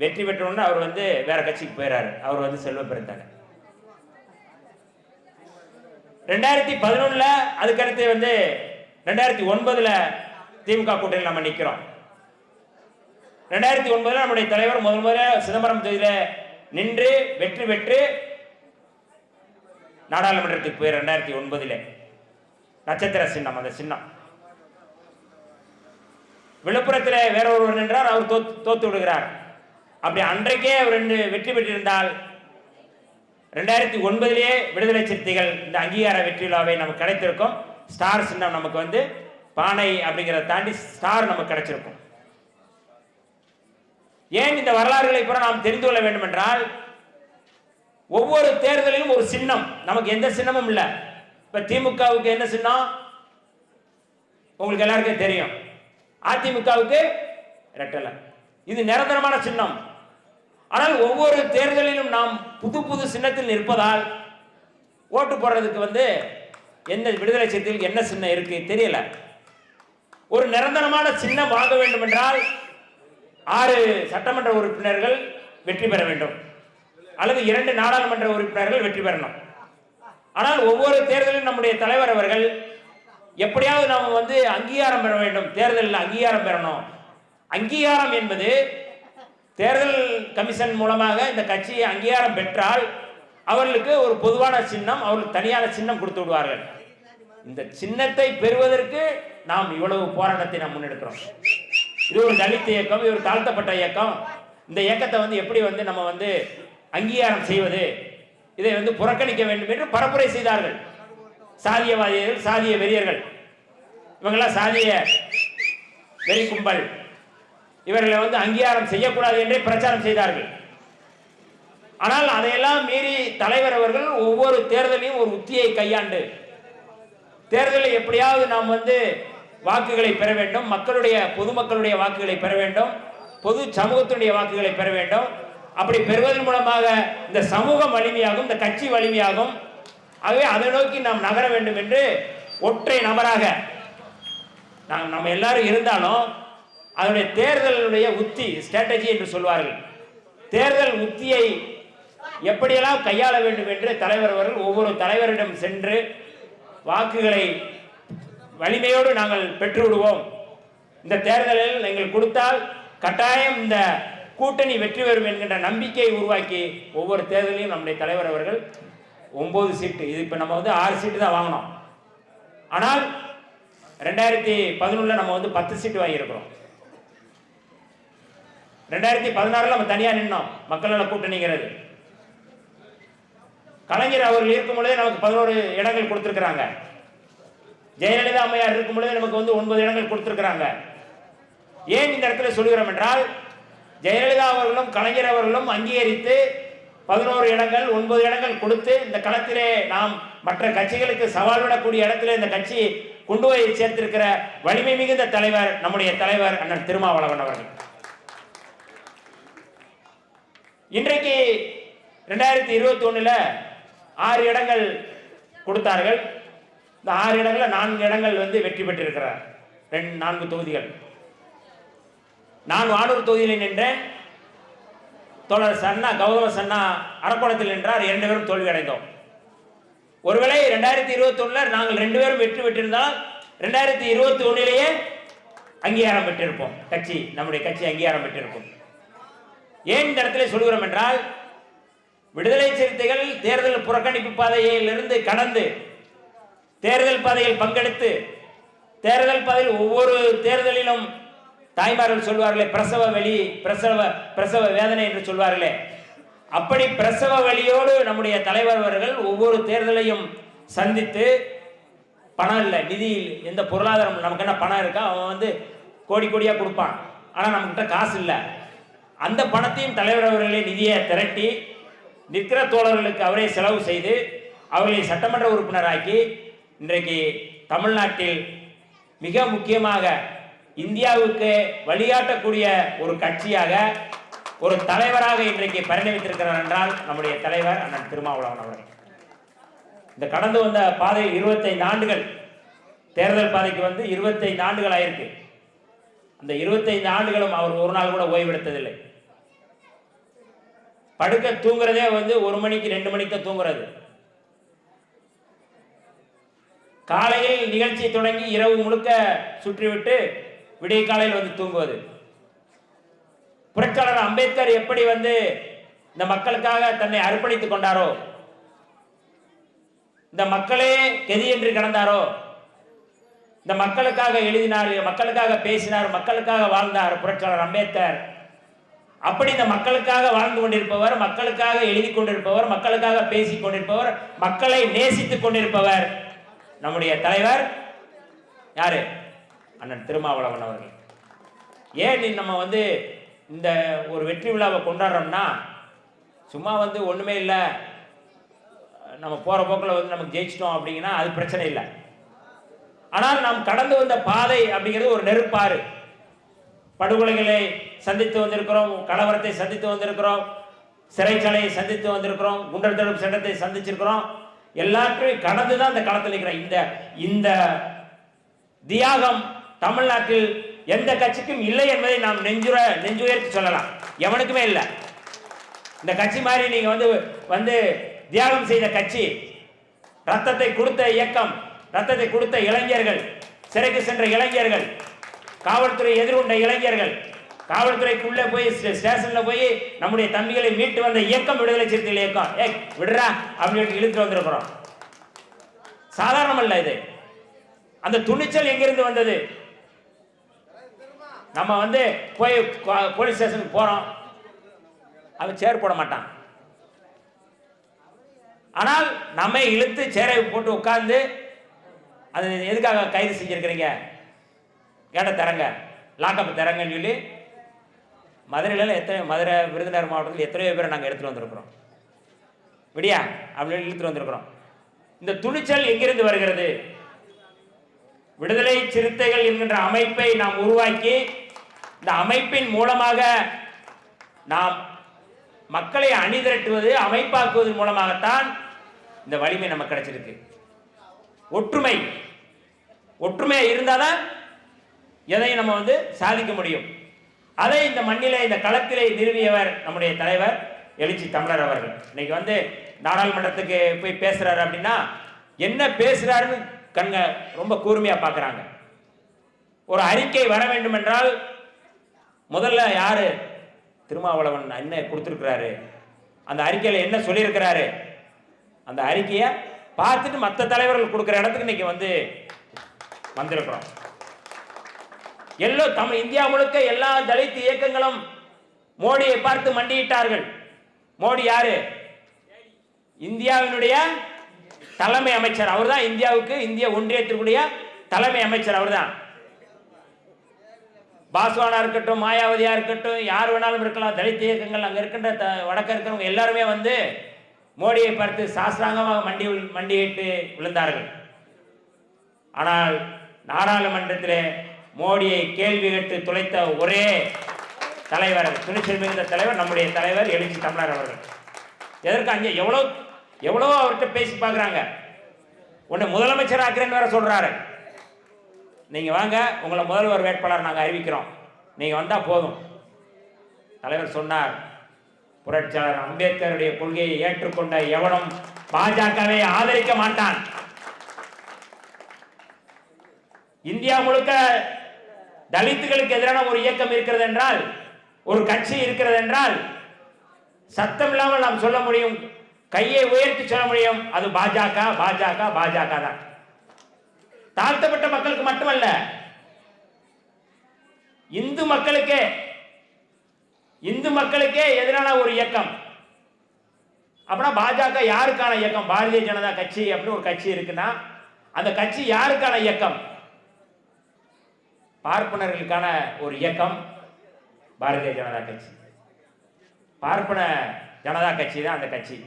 வெற்றி பெற்றோன்னு அவர் வந்து வேற கட்சிக்கு போயிறாரு. அவர் வந்து செல்வ பெருந்தகை. 2011 அதுக்கடுத்து வந்து 2009 திமுக கூட்டணியில் நம்ம நிற்கிறோம். 2009 நம்முடைய தலைவர் முதல்ல சிதம்பரம் தொகுதியில் நின்று வெற்றி பெற்று நாடாளுமன்றத்துக்கு போய் 2009 நட்சத்திர சின்னம், அந்த சின்னம். விழுப்புரத்தில் வேற ஒருவர் நின்றார், அவர் தோத்து விடுகிறார். அப்படி அன்றைக்கே அவர் வெற்றி பெற்றிருந்தால் 2009 விடுதலை சிறுத்தைகள் இந்த அங்கீகார வெற்றி விழாவை நமக்கு கிடைத்திருக்கும். ஸ்டார் சின்னம் நமக்கு வந்து பானை அப்படிங்கிறத தாண்டி ஸ்டார் நமக்கு கிடைச்சிருக்கும். ஏன் இந்த வரலாறுகளை கூட நாம் தெரிந்து கொள்ள வேண்டும் என்றால், ஒவ்வொரு தேர்தலிலும் ஒரு சின்னம். நமக்கு எந்த சின்னமும் இல்லை. இப்ப திமுகவுக்கு என்ன சின்னம் உங்களுக்கு எல்லாருக்கும் தெரியும். அதிமுகவுக்கு ரெட்டலை. இது நிரந்தரமான சின்னம். ஆனால் ஒவ்வொரு தேர்தலிலும் நாம் புது புது சின்னத்தில் நிற்பதால் ஓட்டு போடுறதுக்கு வந்து எந்த விடுதலை சிறுத்தைகளுக்கு என்ன சின்னம் இருக்கு தெரியல. ஒரு நிரந்தரமான சின்னம் வாங்க வேண்டும் என்றால் 6 சட்டமன்ற உறுப்பினர்கள் வெற்றி பெற வேண்டும், அல்லது 2 நாடாளுமன்ற உறுப்பினர்கள் வெற்றி பெறணும். ஆனால் ஒவ்வொரு தேர்தலிலும் நம்முடைய தலைவர் அவர்கள் எப்படியாவது நாம் வந்து அங்கீகாரம் பெற வேண்டும், தேர்தலில் அங்கீகாரம் பெறணும். அங்கீகாரம் என்பது தேர்தல் கமிஷன் மூலமாக இந்த கட்சியை அங்கீகாரம் பெற்றால் அவர்களுக்கு ஒரு பொதுவான சின்னம், அவர்களுக்கு தனியான சின்னம் கொடுத்து விடுவார்கள். இந்த சின்னத்தை பெறுவதற்கு நாம் இவ்வளவு போராட்டத்தை நாம் முன்னெடுக்கிறோம். இது ஒரு தலித் இயக்கம், இது ஒரு தாழ்த்தப்பட்ட இயக்கம். இந்த இயக்கத்தை வந்து எப்படி வந்து நம்ம வந்து அங்கீகாரம் செய்வது, இதை வந்து புறக்கணிக்க வேண்டும் என்று பரப்புரை செய்தார்கள். சாதியவாதிகள், சாதிய வெறியர்கள், இவங்கெல்லாம் சாதிய வெறி கும்பல், இவர்களை வந்து அங்கீகாரம் செய்யக்கூடாது என்றே பிரச்சாரம் செய்தார்கள். ஆனால் அதையெல்லாம் மீறி தலைவர் அவர்கள் ஒவ்வொரு தேர்தலையும் ஒரு உத்தியை கையாண்டு தேர்தலில் எப்படியாவது நாம் வந்து வாக்குகளை பெற வேண்டும், மக்களுடைய பொதுமக்களுடைய வாக்குகளை பெற வேண்டும், பொது சமூகத்துடைய வாக்குகளை பெற வேண்டும். அப்படி பெறுவதன் மூலமாக இந்த சமூகம் வலிமையாகும், இந்த கட்சி வலிமையாகும். ஆகவே அதை நோக்கி நாம் நகர வேண்டும் என்று ஒற்றை நபராக நம்ம எல்லாரும் இருந்தாலும் அதனுடைய தேர்தலுடைய உத்தி, ஸ்ட்ராட்டஜி என்று சொல்வார்கள், தேர்தல் உத்தியை எப்படியெல்லாம் கையாள வேண்டும் என்று தலைவர் அவர்கள் ஒவ்வொரு தலைவரிடம் சென்று வாக்குகளை வலிமையோடு நாங்கள் பெற்றுவிடுவோம், இந்த தேர்தலில் நீங்கள் கொடுத்தால் கட்டாயம் இந்த கூட்டணி வெற்றி பெறும் என்கின்ற நம்பிக்கையை உருவாக்கி ஒவ்வொரு தேர்தலையும் நம்முடைய தலைவர் அவர்கள் 9 சீட்டு, இது இப்போ நம்ம வந்து 6 சீட்டு தான் வாங்கினோம். ஆனால் 2011 நம்ம வந்து 10 சீட்டு வாங்கியிருக்கிறோம். 2016 நம்ம தனியாக நின்னோம், மக்கள் நல கூட்டணிங்கிறது. கலைஞர் அவர்கள் இருக்கும் பொழுதே நமக்கு 11 இடங்கள் கொடுத்திருக்கிறாங்க. ஜெயலலிதா அம்மையார் இருக்கும் பொழுதே நமக்கு வந்து 9 இடங்கள் கொடுத்திருக்கிறாங்க. ஏன் இந்த இடத்துல சொல்கிறோம் என்றால், ஜெயலலிதா அவர்களும் கலைஞர் அவர்களும் அங்கீகரித்து 11 இடங்கள் 9 இடங்கள் கொடுத்து இந்த களத்திலே நாம் மற்ற கட்சிகளுக்கு சவால் விடக்கூடிய இடத்திலே இந்த கட்சி கொண்டு போய் சேர்த்திருக்கிற வலிமை மிகுந்த தலைவர் நம்முடைய தலைவர் அண்ணன் திருமாவளவன் அவர்கள். இன்றைக்கு 2021 6 இடங்கள் கொடுத்தார்கள். இந்த 6 இடங்கள்ல 4 இடங்கள் வந்து வெற்றி பெற்றிருக்கிறார். 4 தொகுதிகள். நான் வானூர் தொகுதியில் நின்றேன், தோழர் சன்னா கௌதம சன்னா அரக்கோணத்தில் நின்றார். 2 பேரும் தோல்வி அடைந்தோம். ஒருவேளை 2021 நாங்கள் 2 பேரும் வெற்றி பெற்றிருந்தால் 2021 அங்கீகாரம் பெற்றிருப்போம், கட்சி நம்முடைய கட்சி அங்கீகாரம் பெற்றிருப்போம். ஏன் இந்த இடத்துல சொல்கிறோம் என்றால், விடுதலை சிறுத்தைகள் தேர்தல் புறக்கணிப்பு பாதையிலிருந்து கடந்து தேர்தல் பாதையில் பங்கெடுத்து தேர்தல் பாதையில் ஒவ்வொரு தேர்தலிலும் தாய்மார்கள் சொல்வார்களே பிரசவ வலி, பிரசவ வேதனை என்று சொல்வார்களே, அப்படி பிரசவ வலியோடு நம்முடைய தலைவர் அவர்கள் ஒவ்வொரு தேர்தலையும் சந்தித்து, பணம் இல்லை, நிதி, எந்த பொருளாதாரம், நமக்கு என்ன பணம் இருக்கா, அவன் வந்து கோடி கோடியாக கொடுப்பான், ஆனால் நம்மகிட்ட காசு இல்லை. அந்த பணத்தையும் தலைவர் அவர்களே நிதியை திரட்டி நிற்கிற தோழர்களுக்கு அவரே செலவு செய்து அவர்களை சட்டமன்ற உறுப்பினராக்கி இன்றைக்கு தமிழ்நாட்டில் மிக முக்கியமாக இந்தியாவுக்கு வழிகாட்டக்கூடிய ஒரு கட்சியாக, ஒரு தலைவராக இன்றைக்கு பரிணமித்திருக்கிறார் என்றால் நம்முடைய தலைவர் அண்ணன் திருமாவளவன் அவர்கள். இந்த கடந்து வந்த பாதை 25 ஆண்டுகள், தேர்தல் பாதைக்கு வந்து 25 ஆண்டுகள் ஆயிருக்கு. அந்த 25 ஆண்டுகளும் அவர் ஒரு நாள் கூட ஓய்வெடுத்ததில்லை. படுக்க தூங்குறதே வந்து 1 மணிக்கு 2 மணிக்கு தூங்குறது. காலையில் நிகழ்ச்சி தொடங்கி இரவு முழுக்க சுற்றிவிட்டு விடிய காலையில் வந்து தூங்குவது. புரட்சியாளர் அம்பேத்கர் எப்படி வந்து இந்த மக்களுக்காக தன்னை அர்ப்பணித்துக் கொண்டாரோ, இந்த மக்களே கெதி என்று கிடந்தாரோ, இந்த மக்களுக்காக எழுதினார், மக்களுக்காக பேசினார், மக்களுக்காக வாழ்ந்தார் புரட்சியாளர் அம்பேத்கர். அப்படி இந்த மக்களுக்காக வாழ்ந்து கொண்டிருப்பவர், மக்களுக்காக எழுதி கொண்டிருப்பவர், மக்களுக்காக பேசிக் கொண்டிருப்பவர், மக்களை நேசித்துக் கொண்டிருப்பவர் நம்முடைய தலைவர் யாரு? அண்ணன் திருமாவளவன் அவர்கள். ஏன் நம்ம வந்து இந்த ஒரு வெற்றி விழாவை கொண்டாடுறோம்னா, சும்மா வந்து ஒண்ணுமே இல்லை, நம்ம போற போக்கில் வந்து நமக்கு ஜெயிச்சிட்டோம் அப்படிங்கன்னா அது பிரச்சனை இல்லை. ஆனால் நாம் கடந்து வந்த பாதை அப்படிங்கிறது ஒரு நெருப்பாறு. படுகொலைகளை சந்தித்து வந்திருக்கிறோம், கலவரத்தை சந்தித்து வந்திருக்கிறோம், சிறைச்சாலையை சந்தித்து வந்திருக்கிறோம், குண்டர் தடுப்பு சட்டத்தை சந்திச்சிருக்கிறோம். எல்லாத்தையும் கடந்து தான் இந்த களத்தில் நிற்கிறோம். இந்த தியாகம் தமிழ்நாட்டில் எந்த கட்சிக்கும் இல்லை என்பதை நாம் நெஞ்சுயர்த்தி சொல்லலாம். எவனுக்குமே இல்லை. இந்த கட்சி மாதிரி நீங்க வந்து தியாகம் செய்த கட்சி, ரத்தத்தை கொடுத்த இயக்கம், ரத்தத்தை கொடுத்த இளைஞர்கள், சிறைக்கு சென்ற இளைஞர்கள், காவல்துறை எதிர்கொண்ட இளைஞர்கள், காவல்துறைக்குள்ளே போய் ஸ்டேஷன்ல போய் நம்முடைய தம்பிகளை மீட்டு வந்த இயக்கம் விடுதலை சிறுத்தைகள் இயக்கம். விடுறா அப்படின்னு இழுத்து வந்திருக்கிறோம். சாதாரணம் அல்ல இது. அந்த துணிச்சல் எங்கிருந்து வந்தது? நம்ம வந்து போய் போலீஸ் ஸ்டேஷனுக்கு போறோம், அவன் சேர் போட மாட்டான். ஆனால் நம்மை இழுத்து சேரை போட்டு உட்கார்ந்து, அது எதுக்காக கைது செஞ்சிருக்கிறீங்க, கேட்ட தரங்க, லாக்கப் தரங்கன்னு சொல்லி மதுரை விருதுநகர் மாவட்டத்தில் எத்தனையோ பேரை நாங்கள் எடுத்துகிட்டு வந்திருக்கிறோம். விடியா அப்படின்னு இழுத்துட்டு வந்திருக்கிறோம். இந்த துணிச்சல் எங்கிருந்து வருகிறது? விடுதலை சிறுத்தைகள் என்கின்ற அமைப்பை நாம் உருவாக்கி, இந்த அமைப்பின் மூலமாக நாம் மக்களை அணிதிரட்டுவது, அமைப்பாக்குவதன் மூலமாகத்தான் இந்த வலிமை நமக்கு கிடைச்சிருக்கு. ஒற்றுமை இருந்தாதான் எதையும் நம்ம வந்து சாதிக்க முடியும். அதை இந்த மண்ணிலே, இந்த களத்திலே நிறுவியவர் நம்முடைய தலைவர் எழுச்சி தமிழர் அவர்கள். இன்னைக்கு வந்து நாடாளுமன்றத்துக்கு போய் பேசுறாரு அப்படின்னா என்ன பேசுறாருன்னு கண்க ரொம்ப கூர்மையா பார்க்கறாங்க. ஒரு அறிக்கை வர வேண்டும் என்றால் முதல்ல யாரு? திருமாவளவன் என்ன கொடுத்திருக்கிறாரு, அந்த அறிக்கையில என்ன சொல்லியிருக்கிறாரு, அந்த அறிக்கையை பார்த்துட்டு மற்ற தலைவர்கள் கொடுக்கிற இடத்துக்கு இன்னைக்கு வந்து வந்திருக்கிறோம். இந்தியா முழுக்க எல்லா தலித் இயக்கங்களும் மோடியை பார்த்து மண்டியிட்டார்கள். மோடி யாரு? இந்தியாவினுடைய தலைமை அமைச்சர். அவர்தான் இந்தியாவுக்கு, இந்திய ஒன்றியத்திற்குரிய தலைமை அமைச்சர் அவர்தான். பாஸ்வானா இருக்கட்டும், மாயாவதியா இருக்கட்டும், யார் வேணாலும் இருக்கலாம், தலித் இயக்கங்கள் அங்க இருக்கின்ற வடக்க இருக்கிறவங்க எல்லாருமே வந்து மோடியை பார்த்து சாஸ்திராங்கமாக மண்டியிட்டு விழுந்தார்கள். ஆனால் நாடாளுமன்றத்திலே மோடியை கேள்வி கேட்டு துளைத்த ஒரே தலைவர், துணிச்சல் மிகுந்த தலைவர் நம்முடைய தலைவர் எழுச்சி தமிழர் அவர்கள். எதற்கு அங்கே எவ்வளோ அவர்கிட்ட பேசி பார்க்குறாங்க. உன்னை முதலமைச்சர் ஆக்குறேன்னு வேற சொல்றாரு. நீங்க வாங்க, உங்களை முதல்வர் வேட்பாளர் நாங்கள் அறிவிக்கிறோம், நீங்க வந்தா போதும். தலைவர் சொன்னார், புரட்சியாளர் அம்பேத்கருடைய கொள்கையை ஏற்றுக்கொண்ட எவனும் பாஜகவை ஆதரிக்க மாட்டான். இந்தியா முழுக்க தலித்துகளுக்கு எதிரான ஒரு இயக்கம் இருக்கிறது என்றால், ஒரு கட்சி இருக்கிறது என்றால், சத்தம் இல்லாமல் நாம் சொல்ல முடியும், கையை உயர்த்தி சொல்ல முடியும், அது பாஜக பாஜக பாஜக தான். தாழ்த்தப்பட்ட மக்களுக்கு மட்டுமல்ல, இந்து மக்களுக்கே எதிரான ஒரு இயக்கம். அப்படின்னா பாஜக யாருக்கான இயக்கம்? பாரதிய ஜனதா கட்சி அப்படின்னு ஒரு கட்சி இருக்குன்னா அந்த கட்சி யாருக்கான இயக்கம்? பார்ப்பனர்களுக்கான ஒரு இயக்கம் பாரதிய ஜனதா கட்சி. பார்ப்பன ஜனதா கட்சி தான் அந்த கட்சி,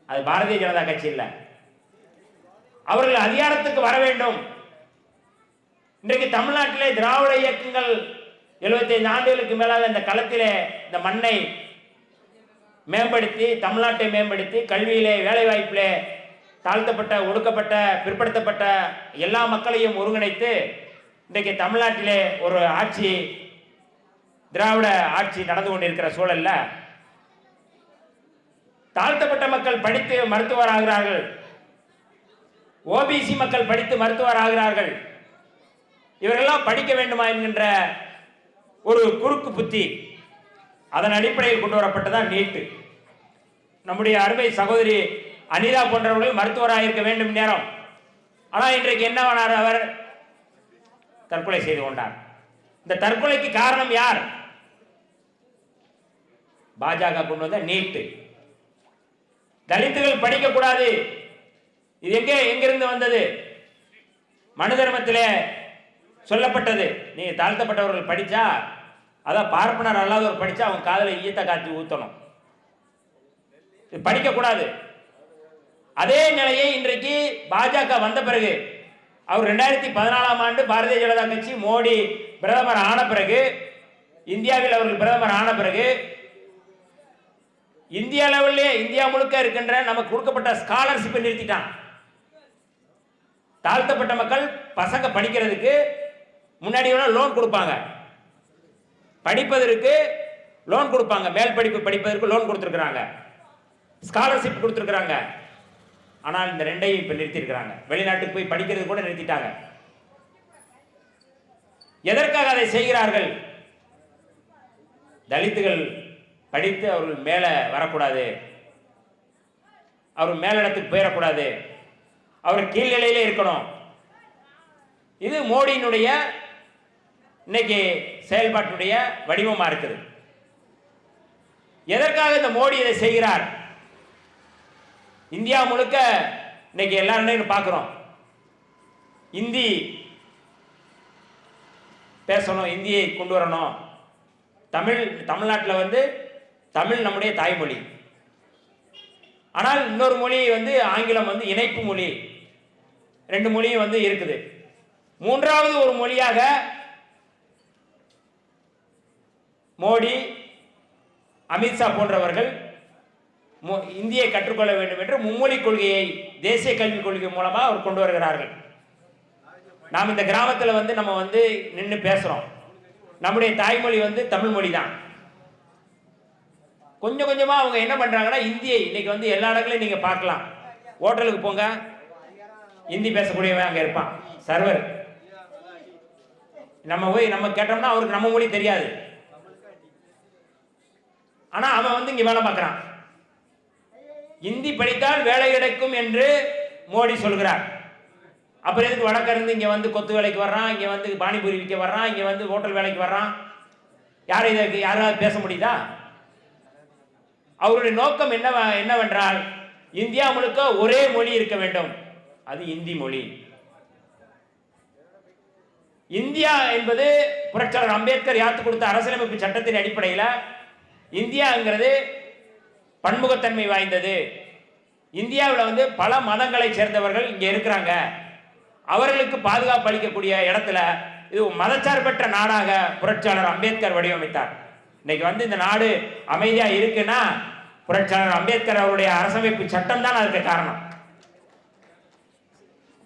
அது பாரதிய ஜனதா கட்சி இல்லை. அவர்கள் அதிகாரத்துக்கு வர வேண்டும். இன்றைக்கு தமிழ்நாட்டிலே திராவிட இயக்கங்கள் 75 ஆண்டுகளுக்கு மேலாக இந்த களத்திலே இந்த மண்ணை மேம்படுத்தி, தமிழ்நாட்டை மேம்படுத்தி, கல்வியிலே, வேலை வாய்ப்பிலே தாழ்த்தப்பட்ட, ஒடுக்கப்பட்ட, பிற்படுத்தப்பட்ட எல்லா மக்களையும் ஒருங்கிணைத்து இன்றைக்கு தமிழ்நாட்டிலே ஒரு ஆட்சி, திராவிட ஆட்சி நடந்து கொண்டிருக்கிற சூழல்ல தாழ்த்தப்பட்ட மக்கள் படித்து மருத்துவர் ஆகிறார்கள், ஓபிசி மக்கள் படித்து மருத்துவர் ஆகிறார்கள். இவரெல்லாம் படிக்க வேண்டுமா என்கின்ற ஒரு குறுக்கு புத்தி, அதன் அடிப்படையில் கொண்டு வரப்பட்டதான் நீட்டு. நம்முடைய அருமை சகோதரி அனிதா போன்றவர்கள் மருத்துவராக இருக்க வேண்டும் நேரம். ஆனால் இன்றைக்கு என்னவானார்? அவர் தற்கொலை செய்து கொண்டார். இந்த தற்கொலைக்கு காரணம் யார்? பாஜக கொண்டு வந்த நீட்டு. தலித்துகள் படிக்கக்கூடாது. இது எங்கிருந்து வந்தது? மனு தர்மத்திலே சொல்லப்பட்டது. நீ தாழ்த்தப்பட்டவர்கள் படிச்சா, அதான் பார்ப்பனர் அல்லாதவர் படிச்சா அவங்க காதல ஈத்த காத்தி ஊத்தணும், படிக்கக்கூடாது. அதே நிலையை இன்றைக்கு பாஜக வந்த பிறகு, அவர் 2014ஆம் ஆண்டு பாரதிய ஜனதா கட்சி மோடி பிரதமர் ஆன பிறகு, இந்தியாவில் அவர்கள் பிரதமர் ஆன பிறகு, இந்திய லெவலிலே இந்தியா முழுக்க இருக்கின்ற நமக்கு கொடுக்கப்பட்ட ஸ்காலர்ஷிப்பை நிறுத்திட்டான். தாழ்த்தப்பட்ட மக்கள் பசங்க படிக்கிறதுக்கு முன்னாடி லோன் கொடுப்பாங்க, படிப்பதற்கு லோன் கொடுப்பாங்க, மேல் படிப்பு படிப்பதற்கு லோன் கொடுத்துருக்குறாங்க, ஸ்காலர்ஷிப் கொடுத்துருக்குறாங்க. ஆனால் இந்த ரெண்டையும் இப்போ நிறுத்தியிருக்கிறாங்க. வெளிநாட்டுக்கு போய் படிக்கிறது கூட நிறுத்திட்டாங்க. எதற்காக அதை செய்கிறார்கள்? தலித்துகள் படித்து அவர்கள் மேலே வரக்கூடாது, அவர் மேலிடத்துக்கு போயிடக்கூடாது, அவர் கீழ்நிலையிலே இருக்கணும். இது மோடியினுடைய இன்னைக்கு செயல்பாட்டுடைய வடிவமா இருக்குது. எதற்காக இந்த மோடி இதை செய்கிறார்? இந்தியா முழுக்க இன்னைக்கு எல்லாரும் பார்க்கிறோம், இந்தி பேசணும், இந்தியை கொண்டு வரணும். தமிழ்நாட்டில் தமிழ் நம்முடைய தாய்மொழி. ஆனால் இன்னொரு மொழி ஆங்கிலம் இணைப்பு மொழி. ரெண்டு மொழியும் இருக்குது. மூன்றாவது ஒரு மொழியாக மோடி, அமித்ஷா போன்றவர்கள் இந்தியை கற்றுக்கொள்ள வேண்டும் என்று மும்மொழி கொள்கையை, தேசிய கல்விக் கொள்கை மூலமாக அவர் கொண்டு வருகிறார்கள். நாம் இந்த கிராமத்தில் நம்ம நின்று பேசுறோம், நம்முடைய தாய்மொழி தமிழ் மொழி தான். கொஞ்சம் கொஞ்சமா அவங்க என்ன பண்றாங்கன்னா, இந்தியை இன்னைக்கு எல்லா இடங்களையும் நீங்க பார்க்கலாம். ஹோட்டலுக்கு போங்க, இந்தி பேசக்கூடியவன் அங்க இருப்பான், சர்வர். நம்ம கேட்டோம்னா அவருக்கு நம்ம மொழி தெரியாது, ஆனா அவன் இங்க வேலை பார்க்கிறான். இந்தி படித்தால் வேலை கிடைக்கும் என்று மோடி சொல்கிறார். அப்புறம் எதுக்கு வடக்க இருந்து இங்க கொத்து வேலைக்கு வர்றான், இங்க பானிபூரி விற்க வர்றான், இங்க ஹோட்டல் வேலைக்கு வர்றான்? யாராவது பேச முடியுதா? அவருடைய நோக்கம் என்னவென்றால், இந்தியா முழுக்க ஒரே மொழி இருக்க வேண்டும், அது இந்தி மொழி. இந்தியா என்பது புரட்சியாளர் அம்பேத்கர் யாத்து கொடுத்த அரசியலமைப்பு சட்டத்தின் அடிப்படையில் இந்தியாங்கிறது பன்முகத்தன்மை வாய்ந்தது. இந்தியாவில் பல மதங்களை சேர்ந்தவர்கள் இங்கே இருக்கிறாங்க. அவர்களுக்கு பாதுகாப்பு அளிக்கக்கூடிய இடத்துல இது மதச்சார்பற்ற நாடாக புரட்சியாளர் அம்பேத்கர் வடிவமைத்தார். இன்னைக்கு இந்த நாடு அமைதியா இருக்குன்னா புரட்சியாளர் அம்பேத்கர் அவருடைய அரசமைப்பு சட்டம் தான் அதுக்கு காரணம்.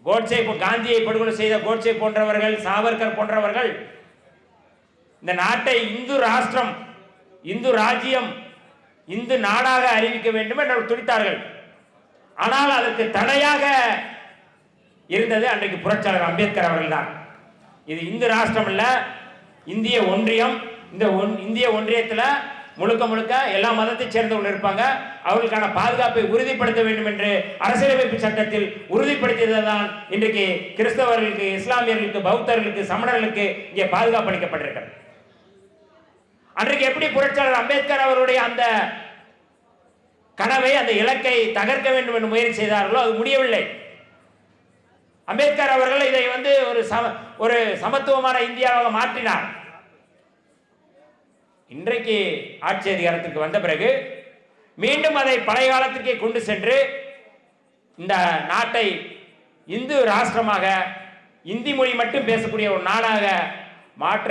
கோட்சே, காந்தியை படுகொலை செய்த கோட்சே போன்றவர்கள், சாவர்கர் போன்றவர்கள் இந்த நாட்டை இந்து ராஷ்டிரம், இந்து ராஜ்யம், இந்து நாடாக அறிவிக்க வேண்டும் என்று துடித்தார்கள். ஆனால் அதற்கு தடையாக இருந்தது அன்றைக்கு புரட்சியாளர் அம்பேத்கர் அவர்கள் தான். இது இந்து ராஷ்டிரம் இல்ல, இந்திய ஒன்றியம். இந்த இந்திய ஒன்றியத்தில் முழுக்க முழுக்க எல்லா மதத்தை சேர்ந்தவர்கள் இருப்பாங்க. அவர்களுக்கான பாதுகாப்பை உறுதிப்படுத்த வேண்டும் என்று அரசியலமைப்பு சட்டத்தில் உறுதிப்படுத்தியதுதான் இன்றைக்கு கிறிஸ்தவர்களுக்கு, இஸ்லாமியர்களுக்கு, பௌத்தர்களுக்கு, சமணர்களுக்கு இங்கே பாதுகாப்பு அளிக்கப்பட்டிருக்கிறது. அன்றைக்கு எப்படி புரட்சியாளர் அம்பேத்கர் அவருடைய அந்த கனவை, அந்த இலக்கை தகர்க்க வேண்டும் என்று முயற்சி செய்தார்களோ அது முடியவில்லை. அம்பேத்கர் அவர்கள் இதை ஒரு சமத்துவமான இந்தியாவாக மாற்றினார். இன்றைக்கு ஆட்சி அதிகாரத்துக்கு வந்த பிறகு மீண்டும் அதை பழைய காலத்திற்கே கொண்டு சென்று இந்த நாட்டை இந்து ராஷ்டிரமாக, இந்தி மொழி மட்டும் பேசக்கூடிய ஒரு நாடாக மாற்ற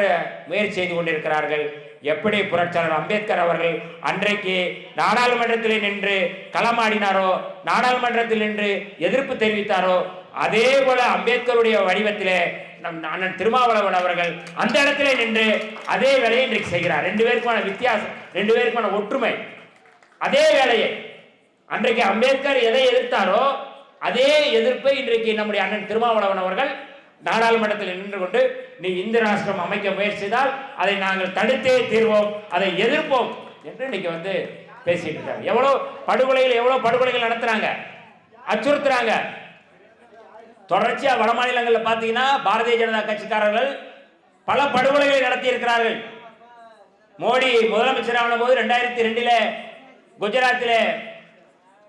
முயற்சி செய்து கொண்டிருக்கிறார்கள். எப்படி புரட்சியாளர் அம்பேத்கர் அவர்கள் அன்றைக்கு நாடாளுமன்றத்தில் நின்று களமாடினாரோ, நாடாளுமன்றத்தில் நின்று எதிர்ப்பு தெரிவித்தாரோ, அதே போல அம்பேத்கருடைய வடிவத்திலே நம் அண்ணன் திருமாவளவன் அவர்கள் அந்த இடத்திலே நின்று அதே வேலையை இன்றைக்கு செய்கிறார். ரெண்டு பேருக்குமான வித்தியாசம், ரெண்டு பேருக்குமான ஒற்றுமை. அதே வேலையை அன்றைக்கு அம்பேத்கர் எதை எதிர்த்தாரோ அதே எதிர்ப்பை இன்றைக்கு நம்முடைய அண்ணன் திருமாவளவன் அவர்கள் நாடாளுமன்றத்தில் நின்று கொண்டு நீ இந்து ராஷ்டிரம் அமைக்க முயற்சி செய்தால் அதை நாங்கள் தடுத்தே தீர்வோம், அதை எதிர்ப்போம் என்று இன்னைக்கு வந்து பேசிட்டு இருக்காங்க. எவ்வளவு படுகொலைகள் நடத்துறாங்க, அச்சுறுத்துறாங்க. தொடர்ச்சியா வட மாநிலங்களில் பார்த்தீங்கன்னா பாரதிய ஜனதா கட்சிக்காரர்கள் பல படுகொலைகளை நடத்தி இருக்கிறார்கள். மோடி முதலமைச்சரான போது 2002 குஜராத்திலே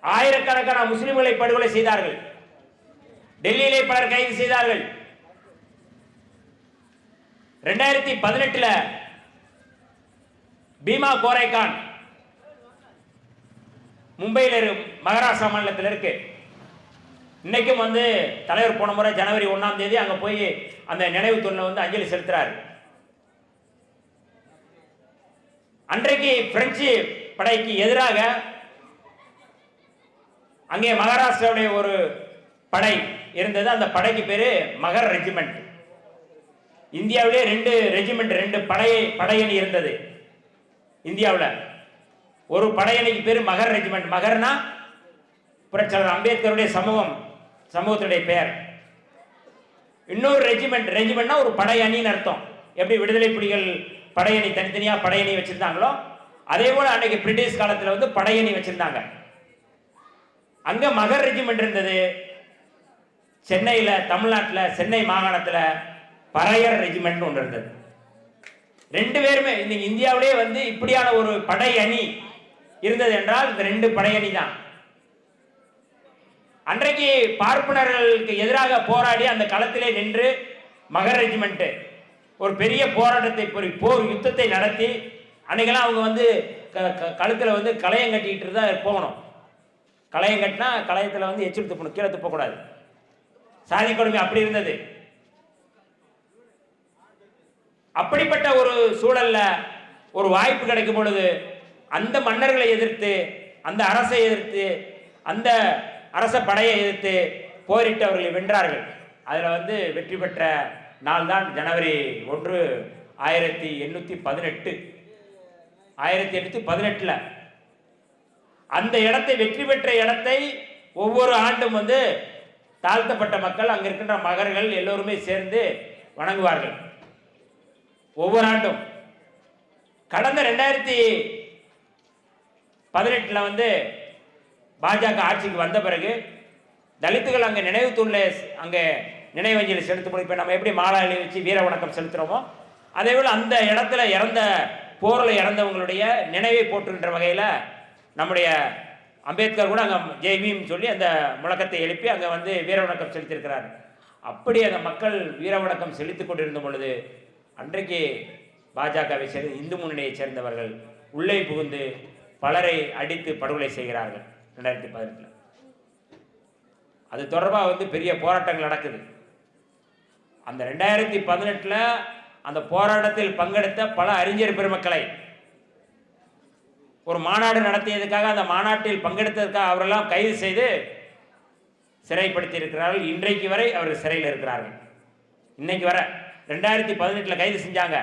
ஆயிரக்கணக்கான முஸ்லிம்களை படுகொலை செய்தார்கள். டெல்லியிலே பலர் கைது செய்தார்கள். 2018 பீமா கோரைகான் மும்பையில் மகாராஷ்டிரா மாநிலத்தில் இருக்கு. இன்னைக்கும் வந்து தலைவர் போன முறை ஜனவரி 1ஆம் தேதி அங்க போய் அந்த நினைவு தூண்ல வந்து அஞ்சலி செலுத்துறாரு. அன்றைக்கு பிரெஞ்சு படைக்கு எதிராக அங்கே மகாராஷ்டிராவுடைய ஒரு படை இருந்தது. அந்த படைக்கு பேரு மகர் ரெஜிமெண்ட். இந்தியாவிலே 2 ரெஜிமெண்ட், 2 படையணி இருந்தது இந்தியாவில். ஒரு படையணிக்கு பேரு மகர் ரெஜிமெண்ட். மகர்னா புரட்சியாளர் அம்பேத்கருடைய சமூகத்துடைய பெயர். இன்னொரு ரெஜிமெண்ட்னா ஒரு படையணின்னு அர்த்தம். எப்படி விடுதலை புலிகள் படையணி தனித்தனியா படையணி வச்சிருந்தாங்களோ அதே போல அன்னைக்கு பிரிட்டிஷ் காலத்தில் வந்து படையணி வச்சிருந்தாங்க. அங்க மகர் ரெஜிமெண்ட் இருந்தது. சென்னையில், தமிழ்நாட்டில் சென்னை மாகாணத்தில் பறையர் ரெஜிமெண்ட் ஒன்று இருந்தது. 2 பேருமே இன்னைக்கு இந்தியாவிலே வந்து இப்படியான ஒரு படையணி இருந்தது என்றால் இந்த 2 படையணி தான். அன்றைக்கு பார்ப்பனர்களுக்கு எதிராக போராடி அந்த களத்திலே நின்று மகர் ரெஜிமெண்ட் ஒரு பெரிய போராட்டத்தை, போர் யுத்தத்தை நடத்தி அன்னைக்கெல்லாம் அவங்க வந்து கழுத்தில் வந்து களையம் கட்டிக்கிட்டு தான் போகணும். களையம் கட்டினா களையத்தில் வந்து எச்சில் துப்பணும், கீழே துப்பக்கூடாது. சாதி கொடுமை அப்படி இருந்தது. அப்படிப்பட்ட ஒரு சூழல்ல ஒரு வாய்ப்பு கிடைக்கும் பொழுது அந்த மன்னர்களை எதிர்த்து, அந்த அரசை எதிர்த்து, அந்த அரச படையை எதிர்த்து போரிட்டு அவர்களை வென்றார்கள். அதில் வந்து வெற்றி பெற்ற நாள் தான் ஜனவரி 1, 1818. 1818 அந்த இடத்தை, வெற்றி பெற்ற இடத்தை ஒவ்வொரு ஆண்டும் வந்து தாழ்த்தப்பட்ட மக்கள், அங்க இருக்கின்ற மகர்கள் எல்லோருமே சேர்ந்து வணங்குவார்கள் ஒவ்வொரு ஆண்டும். கடந்த 2018 வந்து பாஜக ஆட்சிக்கு வந்த பிறகு தலித்துகள் அங்கே நினைவு தூண்ல அங்கே நினைவஞ்சலி செலுத்தும். இப்போ நம்ம எப்படி மாலை வச்சு வீர வணக்கம் செலுத்துகிறோமோ அதே போல் அந்த இடத்துல போரில் இறந்தவங்களுடைய நினைவை போற்றுகின்ற வகையில் நம்முடைய அம்பேத்கர் கூட அங்கே ஜெய்பீம் சொல்லி அந்த முழக்கத்தை எழுப்பி அங்கே வந்து வீர வணக்கம் செலுத்தியிருக்கிறார். அப்படி அந்த மக்கள் வீர வணக்கம் செலுத்திக் கொண்டிருந்த பொழுது அன்றைக்கு பாஜகவை சேர்ந்த இந்து முன்னணியை சேர்ந்தவர்கள் உள்ளே புகுந்து பலரை அடித்து படுகொலை செய்கிறார்கள் 2018. அது தொடர்பாக வந்து பெரிய போராட்டங்கள் நடக்குது. அந்த 2018 அந்த போராட்டத்தில் பங்கெடுத்த பல அறிஞர் பெருமக்களை ஒரு மாநாடு நடத்தியதுக்காக, அந்த மாநாட்டில் பங்கெடுத்ததுக்காக அவரெல்லாம் கைது செய்து சிறைப்படுத்தி இருக்கிறார்கள். இன்றைக்கு வரை அவர்கள் சிறையில் இருக்கிறார்கள். இன்னைக்கு வர 2018 கைது செஞ்சாங்க.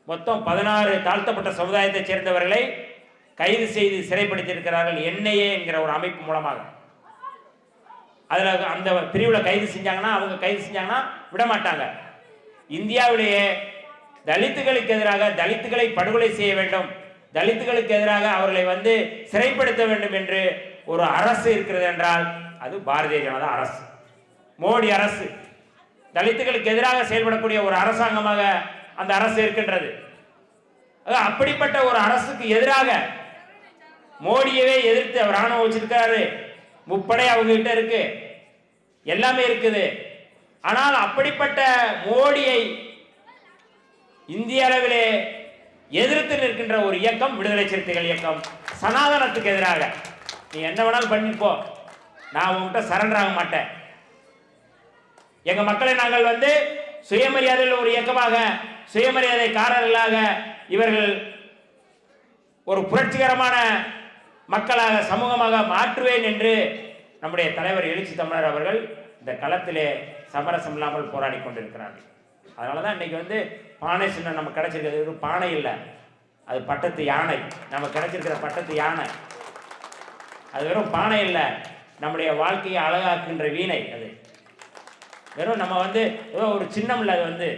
மொத்தம் 16 தாழ்த்தப்பட்ட சமுதாயத்தை சேர்ந்தவர்களை கைது செய்து சிறைப்படுத்தி இருக்கிறார்கள். NIA என்கிற ஒரு அமைப்பு மூலமாக. அதில் அந்த பிரிவில் கைது செஞ்சாங்கன்னா, அவங்க கைது செஞ்சாங்கன்னா விட மாட்டாங்க. இந்தியாவிலேயே தலித்துகளுக்கு எதிராக தலித்துகளை படுகொலை செய்ய வேண்டும், தலித்துகளுக்கு எதிராக அவர்களை வந்து சிறைப்படுத்த வேண்டும் என்று ஒரு அரசு இருக்கிறது என்றால் அது பாரதிய ஜனதா அரசு, மோடி அரசு. தலித்துகளுக்கு எதிராக செயல்படக்கூடிய ஒரு அரசாங்கமாக அந்த அரசு இருக்கின்றது. அப்படிப்பட்ட ஒரு அரசுக்கு எதிராக மோடியவே எதிர்த்து அவர் ராணுவம் வச்சிருக்காரு, முப்படை அவங்க கிட்ட இருக்கு, எல்லாமே இருக்குது. ஆனால் அப்படிப்பட்ட மோடியை இந்திய அளவிலே எதிர்த்து நிற்கின்ற ஒரு இயக்கம் விடுதலை சிறுத்தைகள் இயக்கம். சனாதனத்துக்கு எதிராக நீ என்ன வேணாலும் பண்ணிப்போ, நான் உங்ககிட்ட சரண்டர் ஆக மாட்டேன். எங்க மக்களை நாங்கள் வந்து சுயமரியாதையில் ஒரு இயக்கமாக, சுயமரியாதைக்காரர்களாக, இவர்கள் ஒரு புரட்சிகரமான மக்களாக, சமூகமாக மாற்றுவேன் என்று நம்முடைய தலைவர் எழுச்சி தமிழர் அவர்கள் இந்த களத்திலே சமரசம் இல்லாமல் போராடி கொண்டிருக்கிறார்கள். அதனால தான் இன்றைக்கி வந்து பானை சின்னம் நமக்கு கிடச்சிருக்கிறது. ஒரு பானை இல்லை, அது பட்டத்து யானை. நமக்கு கிடச்சிருக்கிற பட்டத்து யானை அது வெறும் பானை இல்லை, நம்முடைய வாழ்க்கையை அழகாக்குகின்ற வீணை. அது வெறும் நம்ம வந்து ஏதோ ஒரு சின்னம் இல்லை, அது வந்து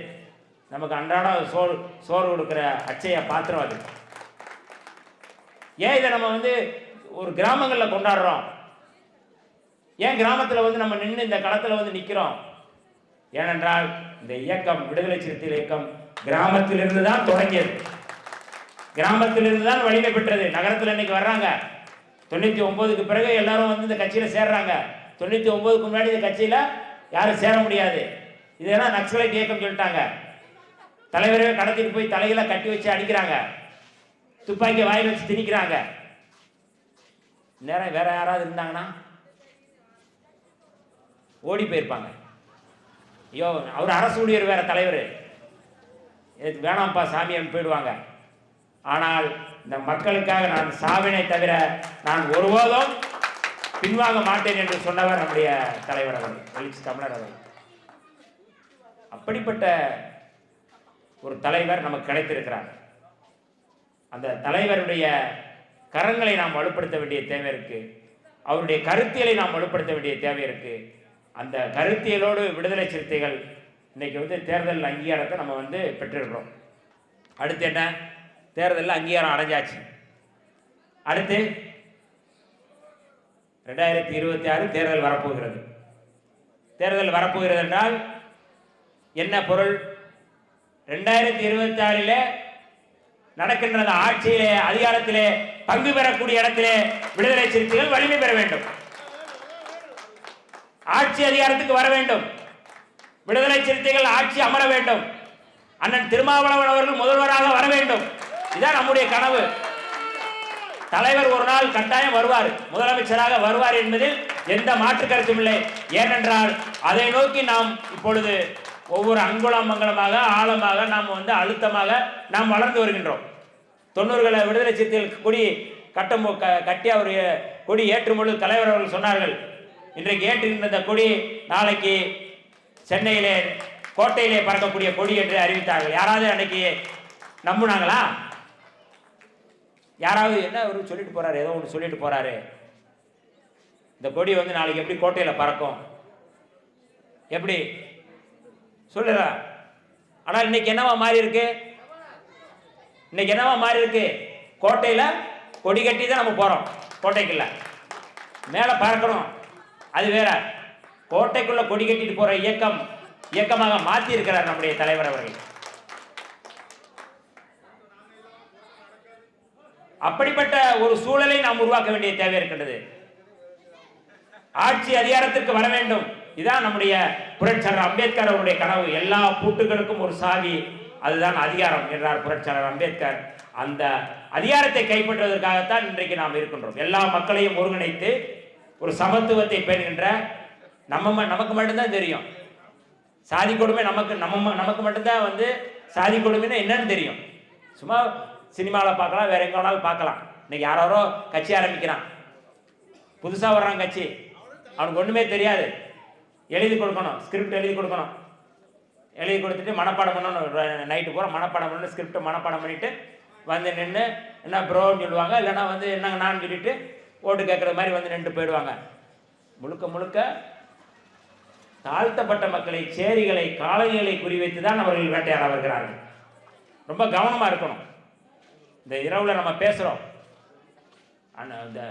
நமக்கு அன்றாட சோறு கொடுக்குற அச்சய பாத்திரம் அது. ஏன் இதை நம்ம வந்து ஒரு கிராமங்களில் கொண்டாடுறோம்? ஏன் கிராமத்தில் வந்து நம்ம நின்று இந்த களத்தில் வந்து நிற்கிறோம்? ஏனென்றால் இந்த இயக்கம், விடுதலை சிறுத்தைகள் இயக்கம் கிராமத்திலிருந்து தான் தொடங்கியது, கிராமத்திலிருந்து தான் வலிமை பெற்றது. நகரத்தில் இன்னைக்கு வர்றாங்க, 99க்கு பிறகு எல்லாரும் வந்து இந்த கட்சியில் சேர்றாங்க. 99க்கு முன்னாடி இந்த கட்சியில் யாரும் சேர முடியாது. இதெல்லாம் நக்சலைட் இயக்கம் சொல்லிட்டாங்க. தலைவரவே கடத்திட்டு போய் தலைகளை கட்டி வச்சு அடிக்கிறாங்க, துப்பாக்கி வாயில் வச்சு திணிக்கிறாங்க. நேரம் வேற யாராவது இருந்தாங்கன்னா ஓடி போயிருப்பாங்க. ஐயோ, அவர் அரசு ஊழியர் வேற தலைவர், வேணாம்ப்பா சாமியான்னு போயிடுவாங்க. ஆனால் இந்த மக்களுக்காக நான் சாவினை தவிர நான் ஒருபோதும் பின்வாங்க மாட்டேன் என்று சொன்னவர் நம்முடைய தலைவர் அவர்கள், எழுச்சி தமிழர் அவர்கள். அப்படிப்பட்ட ஒரு தலைவர் நமக்கு கிடைத்திருக்கிறார். அந்த தலைவருடைய கரங்களை நாம் வலுப்படுத்த வேண்டிய தேவை இருக்கு, அவருடைய கருத்தியலை நாம் வலுப்படுத்த வேண்டிய தேவை இருக்கு. அந்த கருத்தியலோடு விடுதலை சிறுத்தைகள் இன்னைக்கு வந்து தேர்தல் அங்கீகாரத்தை நம்ம வந்து பெற்றிருக்கிறோம். அடுத்து என்ன? தேர்தலில் அங்கீகாரம் அடைஞ்சாச்சு. அடுத்து 2026 தேர்தல் வரப்போகிறது. தேர்தல் வரப்போகிறது என்றால் என்ன பொருள்? 2026 நடக்கின்ற ஆட்சியிலே, அதிகாரத்திலே பங்கு பெறக்கூடிய இடத்திலே விடுதலை சிறுத்தைகள் வலிமை பெற வேண்டும், ஆட்சி அதிகாரத்துக்கு வர வேண்டும், விடுதலை சிறுத்தைகள் ஆட்சி அமர வேண்டும், அண்ணன் திருமாவளவன் அவர்கள் முதல்வராக வர வேண்டும். இதான் நம்முடைய கனவு. தலைவர் ஒரு நாள் கட்டாயம் வருவார், முதலமைச்சராக வருவார் என்பதில் எந்த மாற்று கருத்தும் இல்லை. ஏனென்றால் அதை நோக்கி நாம் இப்பொழுது ஒவ்வொரு அங்குலம் மங்கலமாக ஆழமாக நாம் வந்து அழுத்தமாக நாம் வளர்ந்து வருகின்றோம். 90களை விடுதலை சிறுத்தைகள் கொடி கட்டி அவர் கொடி ஏற்றும் பொழுது தலைவர் அவர்கள் சொன்னார்கள், இன்றைக்கு ஏற்றுகின்ற இந்த கொடி நாளைக்கு சென்னையிலே கோட்டையிலே பறக்கக்கூடிய கொடி என்று அறிவித்தார்கள். யாராவது அன்னைக்கு நம்புனாங்களா? யாராவது என்ன ஒரு சொல்லிட்டு போறாரு, ஏதோ ஒன்று சொல்லிட்டு போறாரு, இந்த கொடி வந்து நாளைக்கு எப்படி கோட்டையில் பறக்கும், எப்படி சொல்லுற? ஆனால் இன்னைக்கு என்னவா மாறி இருக்கு? இன்னைக்கு என்னவா மாறி இருக்கு? கோட்டையில் கொடி கட்டி தான் நம்ம போறோம், கோட்டைக்குள்ள மேலே பறக்கணும் அது வேற. கோட்டைக்குள்ள கொடி கட்டிட்டு போற இயக்கமாக மாற்றி இருக்கிறார் நம்முடைய தலைவர் அவர்கள். அப்படிப்பட்ட ஒரு சூழலை நாம் உருவாக்க வேண்டிய தேவை இருக்கின்றது. ஆட்சி அதிகாரத்திற்கு வர வேண்டும். இதுதான் நம்முடைய புரட்சியாளர் அம்பேத்கர் அவருடைய கனவு. எல்லா பூட்டுகளுக்கும் ஒரு சாவி, அதுதான் அதிகாரம் என்றார் புரட்சியாளர் அம்பேத்கர். அந்த அதிகாரத்தை கைப்பற்றுவதற்காகத்தான் இன்றைக்கு நாம் இருக்கின்றோம். எல்லா மக்களையும் ஒருங்கிணைத்து ஒரு சமத்துவத்தை பெறுகின்ற நமக்கு மட்டும்தான் தெரியும் சாதி கொடுமை. நமக்கு மட்டும்தான் வந்து சாதி கொடுமைன்னு என்னன்னு தெரியும். சும்மா சினிமாவில் பார்க்கலாம், வேற எங்க வேணாலும் பார்க்கலாம். இன்னைக்கு யாரோ கட்சி ஆரம்பிக்கிறான், புதுசாக வர்றான் கட்சி, அவனுக்கு ஒன்றுமே தெரியாது. எழுதி கொடுக்கணும், ஸ்கிரிப்ட் எழுதி கொடுக்கணும், எழுதி கொடுத்துட்டு மனப்பாடம் பண்ணணும். நைட்டு பூரா மனப்பாடம் பண்ணணும், ஸ்கிரிப்டை மனப்பாடம் பண்ணிட்டு வந்து நின்று என்ன ப்ரோன்னு சொல்லுவாங்க, இல்லைன்னா வந்து என்னங்க நான் சொல்லிட்டு ஓட்டு கேட்குற மாதிரி வந்து நின்று போயிடுவாங்க. முழுக்க முழுக்க தாழ்த்தப்பட்ட மக்களை, சேரிகளை, காலனிகளை குறிவைத்து தான் அவர்கள் வேட்டையாட வருகிறார்கள். ரொம்ப கவனமாக இருக்கணும். இந்த இரவில் நம்ம பேசுகிறோம், இந்த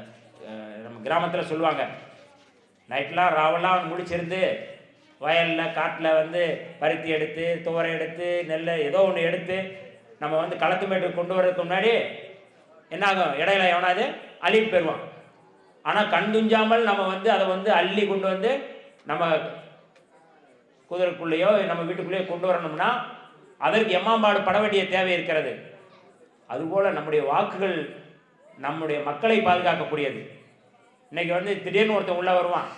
நம்ம கிராமத்தில் சொல்லுவாங்க, நைட்லாம் ராவெல்லாம் முடிச்சிருந்து வயலில் காட்டில் வந்து பருத்தி எடுத்து, துவரை எடுத்து, நெல் ஏதோ ஒன்று எடுத்து நம்ம வந்து களத்து மேட்டுக்கு கொண்டு வரதுக்கு முன்னாடி என்ன ஆகும்? இடையில எவனாவது அள்ளிட்டு போயிடுவான். ஆனால் கண் துஞ்சாமல் நம்ம வந்து அதை வந்து அள்ளி கொண்டு வந்து நம்ம குதிரைக்குள்ளேயோ நம்ம வீட்டுக்குள்ளேயோ கொண்டு வரணும்னா அதற்கு எம்மாம்பாடு பட வேண்டிய தேவை இருக்கிறது. அதுபோல் நம்முடைய வாக்குகள் நம்முடைய மக்களை பாதுகாக்கக்கூடியது. இன்னைக்கு வந்து திடீர்னு ஒருத்தன் உள்ள வருவான்,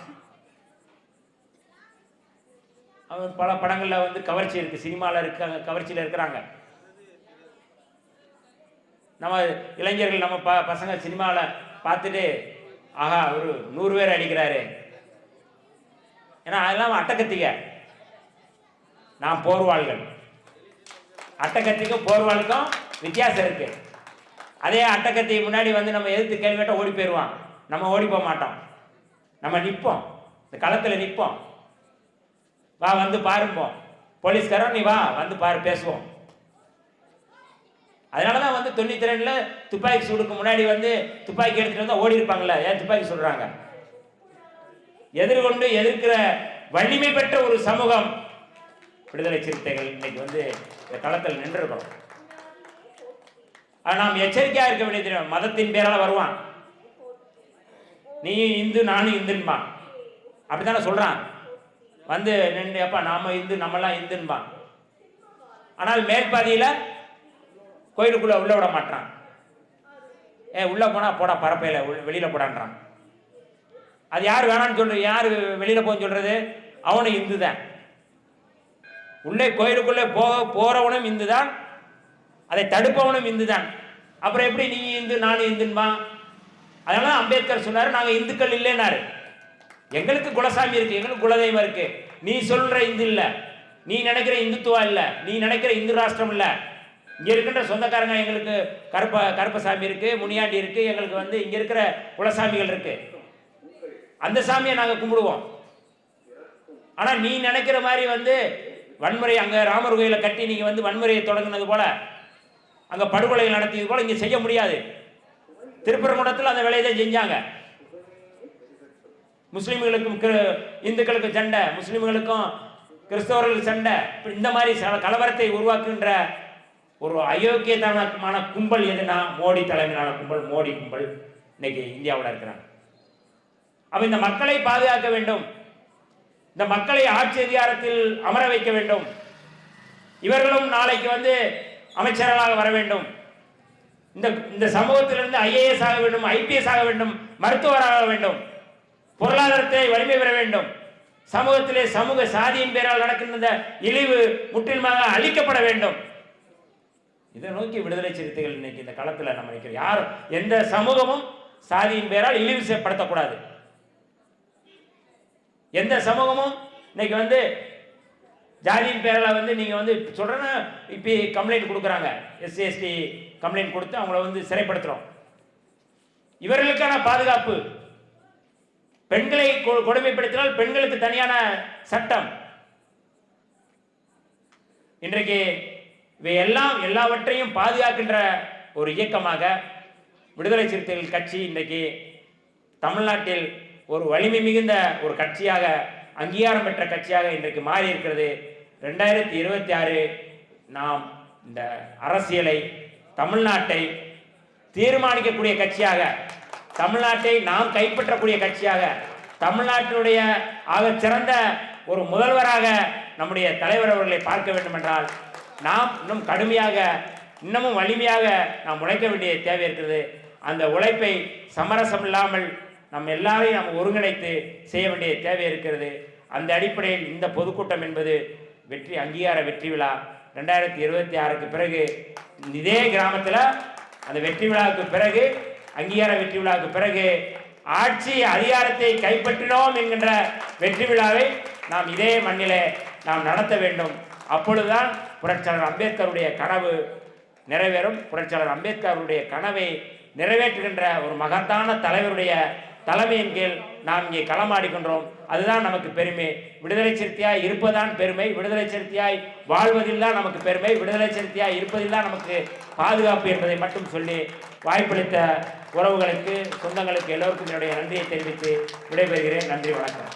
அவன் பல படங்களில் வந்து கவர்ச்சி இருக்கு, சினிமாவில் இருக்காங்க, கவர்ச்சியில் இருக்கிறாங்க. நம்ம இளைஞர்கள் நம்ம பசங்க சினிமாவில் பார்த்துட்டு ஆஹா ஒரு 100 பேர் அடிக்கிறாரு, ஏன்னா அதெல்லாம் அட்டக்கத்திக, நான் போர்வாள்கள். அட்டக்கத்திக்கும் போர்வாளுக்கும் வித்தியாசம் இருக்கு. அதே அட்டக்கத்தி முன்னாடி வந்து நம்ம எதிர்த்து கேள்வி கேட்டால் ஓடி போயிடுவான். நம்ம ஓடி போக மாட்டோம், நம்ம நிற்போம், இந்த களத்தில் நிற்போம். வா வந்து பாருப்போம், போலீஸ்காரன் நீ வா வந்து பாரு பேசுவோம். அதனால தான் வந்து 92ல் துப்பாக்கி சூடுக்கு முன்னாடி வந்து துப்பாக்கி எடுத்துட்டு வந்தால் ஓடி இருப்பாங்கல்ல. ஏன் துப்பாக்கி சொல்றாங்க? எதிர்கொண்டு எதிர்க்கிற வலிமை பெற்ற ஒரு சமூகம் விடுதலை சிறுத்தைகள் இன்னைக்கு வந்து இந்த களத்தில் நின்றுருக்கணும். நாம் எச்சரிக்கையாக இருக்க வேண்டியது. மதத்தின் பேரால வருவான், நீ இந்து நானும் இந்துன்பான், அப்படித்தானே சொல்றான். வந்து நின்று அப்பா நாம இந்து நம்மெல்லாம் இந்துன்பான். ஆனால் மேற்பாதியில் கோயிலுக்குள்ள உள்ள விட மாட்டான். உள்ள போனா போடா பரப்பையில வெளியில போடான்றான். அது யார் வேணான்னு சொல்றது? யார் வெளியில போன்னு சொல்றது? அவனும் இந்து தான். உள்ளே கோயிலுக்குள்ளே போறவனும் இந்து தான், அதை தடுப்பவனும் இந்து தான். அப்புறம் எப்படி நீ இந்து நானும் இந்துன்பா? அதனால அம்பேத்கர் சொன்னாரு, நாங்க இந்துக்கள் இல்லைன்னாரு. எங்களுக்கு குலசாமி இருக்கு, எங்களுக்கு குலதெய்வம் இருக்கு. நீ சொல்ற இந்து இல்ல, நீ நினைக்கிற இந்துத்துவா இல்ல, நீ நினைக்கிற இந்து ராஷ்டிரம் இல்ல. இங்க இருக்கின்ற சொந்தக்காரங்க எங்களுக்கு கருப்பசாமி இருக்கு, முனியாண்டி இருக்கு, எங்களுக்கு வந்து இங்க இருக்கிற குலசாமிகள் இருக்கு, அந்த சாமியை நாங்க கும்பிடுவோம். ஆனா நீ நினைக்கிற மாதிரி வந்து வன்முறை அங்க ராமர் கோயிலை கட்டி நீங்க வந்து வன்முறையை தொடங்கினது போல, அங்க படுகொலைகள் நடத்தியது போல இங்க செய்ய முடியாது. திருப்பரங்குன்றத்தில் அந்த வேலையை தான் செஞ்சாங்க. முஸ்லிம்களுக்கும் இந்துக்களுக்கும் சண்டை, முஸ்லிம்களுக்கும் கிறிஸ்தவர்களுக்கு சண்டை, இந்த மாதிரி கலவரத்தை உருவாக்குகின்ற ஒரு அயோக்கியத்தனமான கும்பல் எதுனா மோடி தலைமையிலான கும்பல், மோடி கும்பல் இன்னைக்கு இந்தியாவில் இருக்கிறாங்க. அப்ப இந்த மக்களை பாதுகாக்க வேண்டும், இந்த மக்களை ஆட்சி அதிகாரத்தில் அமர வைக்க வேண்டும். இவர்களும் நாளைக்கு வந்து அமைச்சர்களாக வர வேண்டும். இந்த சமூகத்திலிருந்து IAS ஆக வேண்டும், IPS ஆக வேண்டும், மருத்துவராக வேண்டும், பொருளாதாரத்தை வலிமை பெற வேண்டும். சமூகத்திலே சமூக சாதியின் பேரால் நடக்கின்ற இழிவு முற்றிலுமாக அழிக்கப்பட வேண்டும். இதை நோக்கி விடுதலை சிறுத்தைகள் இன்னைக்கு இந்த களத்தில் நம்ம நிற்கிறோம். யாரும் எந்த சமூகமும் சாதியின் பேரால் இழிவுபடுத்தக்கூடாது. எந்த சமூகமும் இன்னைக்கு வந்து ஜாதியின் பேரால் வந்து நீங்க வந்து சொல்றேன்னா இப்ப கம்ப்ளைண்ட் கொடுக்குறாங்க, SC ST கம்ப்ளைண்ட் கொடுத்து அவங்கள வந்து சிறைப்படுத்துறோம். இவர்களுக்கான பாதுகாப்பு, பெண்களை கொடுமைப்படுத்தினால் பெண்களுக்கு தனியான சட்டம். இன்றைக்கு எல்லாவற்றையும் பாதுகாக்கின்ற ஒரு இயக்கமாக விடுதலை சிறுத்தைகள் கட்சி இன்றைக்கு தமிழ்நாட்டில் ஒரு வலிமை மிகுந்த ஒரு கட்சியாக, அங்கீகாரம் பெற்ற கட்சியாக இன்றைக்கு மாறி இருக்கிறது. 2026 நாம் இந்த அரசியலை, தமிழ்நாட்டை தீர்மானிக்கக்கூடிய கட்சியாக, தமிழ்நாட்டை நாம் கைப்பற்றக்கூடிய கட்சியாக, தமிழ்நாட்டினுடைய ஆக சிறந்த ஒரு முதல்வராக நம்முடைய தலைவர் அவர்களை பார்க்க வேண்டும் என்றால் நாம் இன்னும் கடுமையாக, இன்னமும் வலிமையாக நாம் உழைக்க வேண்டிய தேவை இருக்கிறது. அந்த உழைப்பை சமரசம் இல்லாமல் நம்ம எல்லாரையும் நாம் ஒருங்கிணைத்து செய்ய வேண்டிய தேவை இருக்கிறது. அந்த அடிப்படையில் இந்த பொதுக்கூட்டம் என்பது அங்கீகார வெற்றி விழா 2026க்கு பிறகு இதே கிராமத்தில் அந்த வெற்றி விழாவுக்கு பிறகு, அங்கீகார வெற்றி விழாவுக்கு பிறகு ஆட்சி அதிகாரத்தை கைப்பற்றினோம் என்கின்ற வெற்றி விழாவை நாம் இதே மண்ணிலே நாம் நடத்த வேண்டும். அப்பொழுதுதான் புரட்சியாளர் அம்பேத்கருடைய கனவு நிறைவேறும். புரட்சியாளர் அம்பேத்கருடைய கனவை நிறைவேற்றுகின்ற ஒரு மகத்தான தலைவருடைய தலைமையின் கீழ் நாம் இங்கே களமாடிக்கின்றோம். அதுதான் நமக்கு பெருமை. விடுதலை சிறுத்தையாய் இருப்பதான் பெருமை, விடுதலை சிறுத்தையாய் வாழ்வதில் தான் நமக்கு பெருமை, விடுதலை சிறுத்தையாய் இருப்பதில் தான் நமக்கு பாதுகாப்பு என்பதை மட்டும் சொல்லி வாய்ப்பளித்த உறவுகளுக்கு, சொந்தங்களுக்கு எல்லோருக்கும் என்னுடைய நன்றியை தெரிவித்து விடைபெறுகிறேன். நன்றி, வணக்கம்.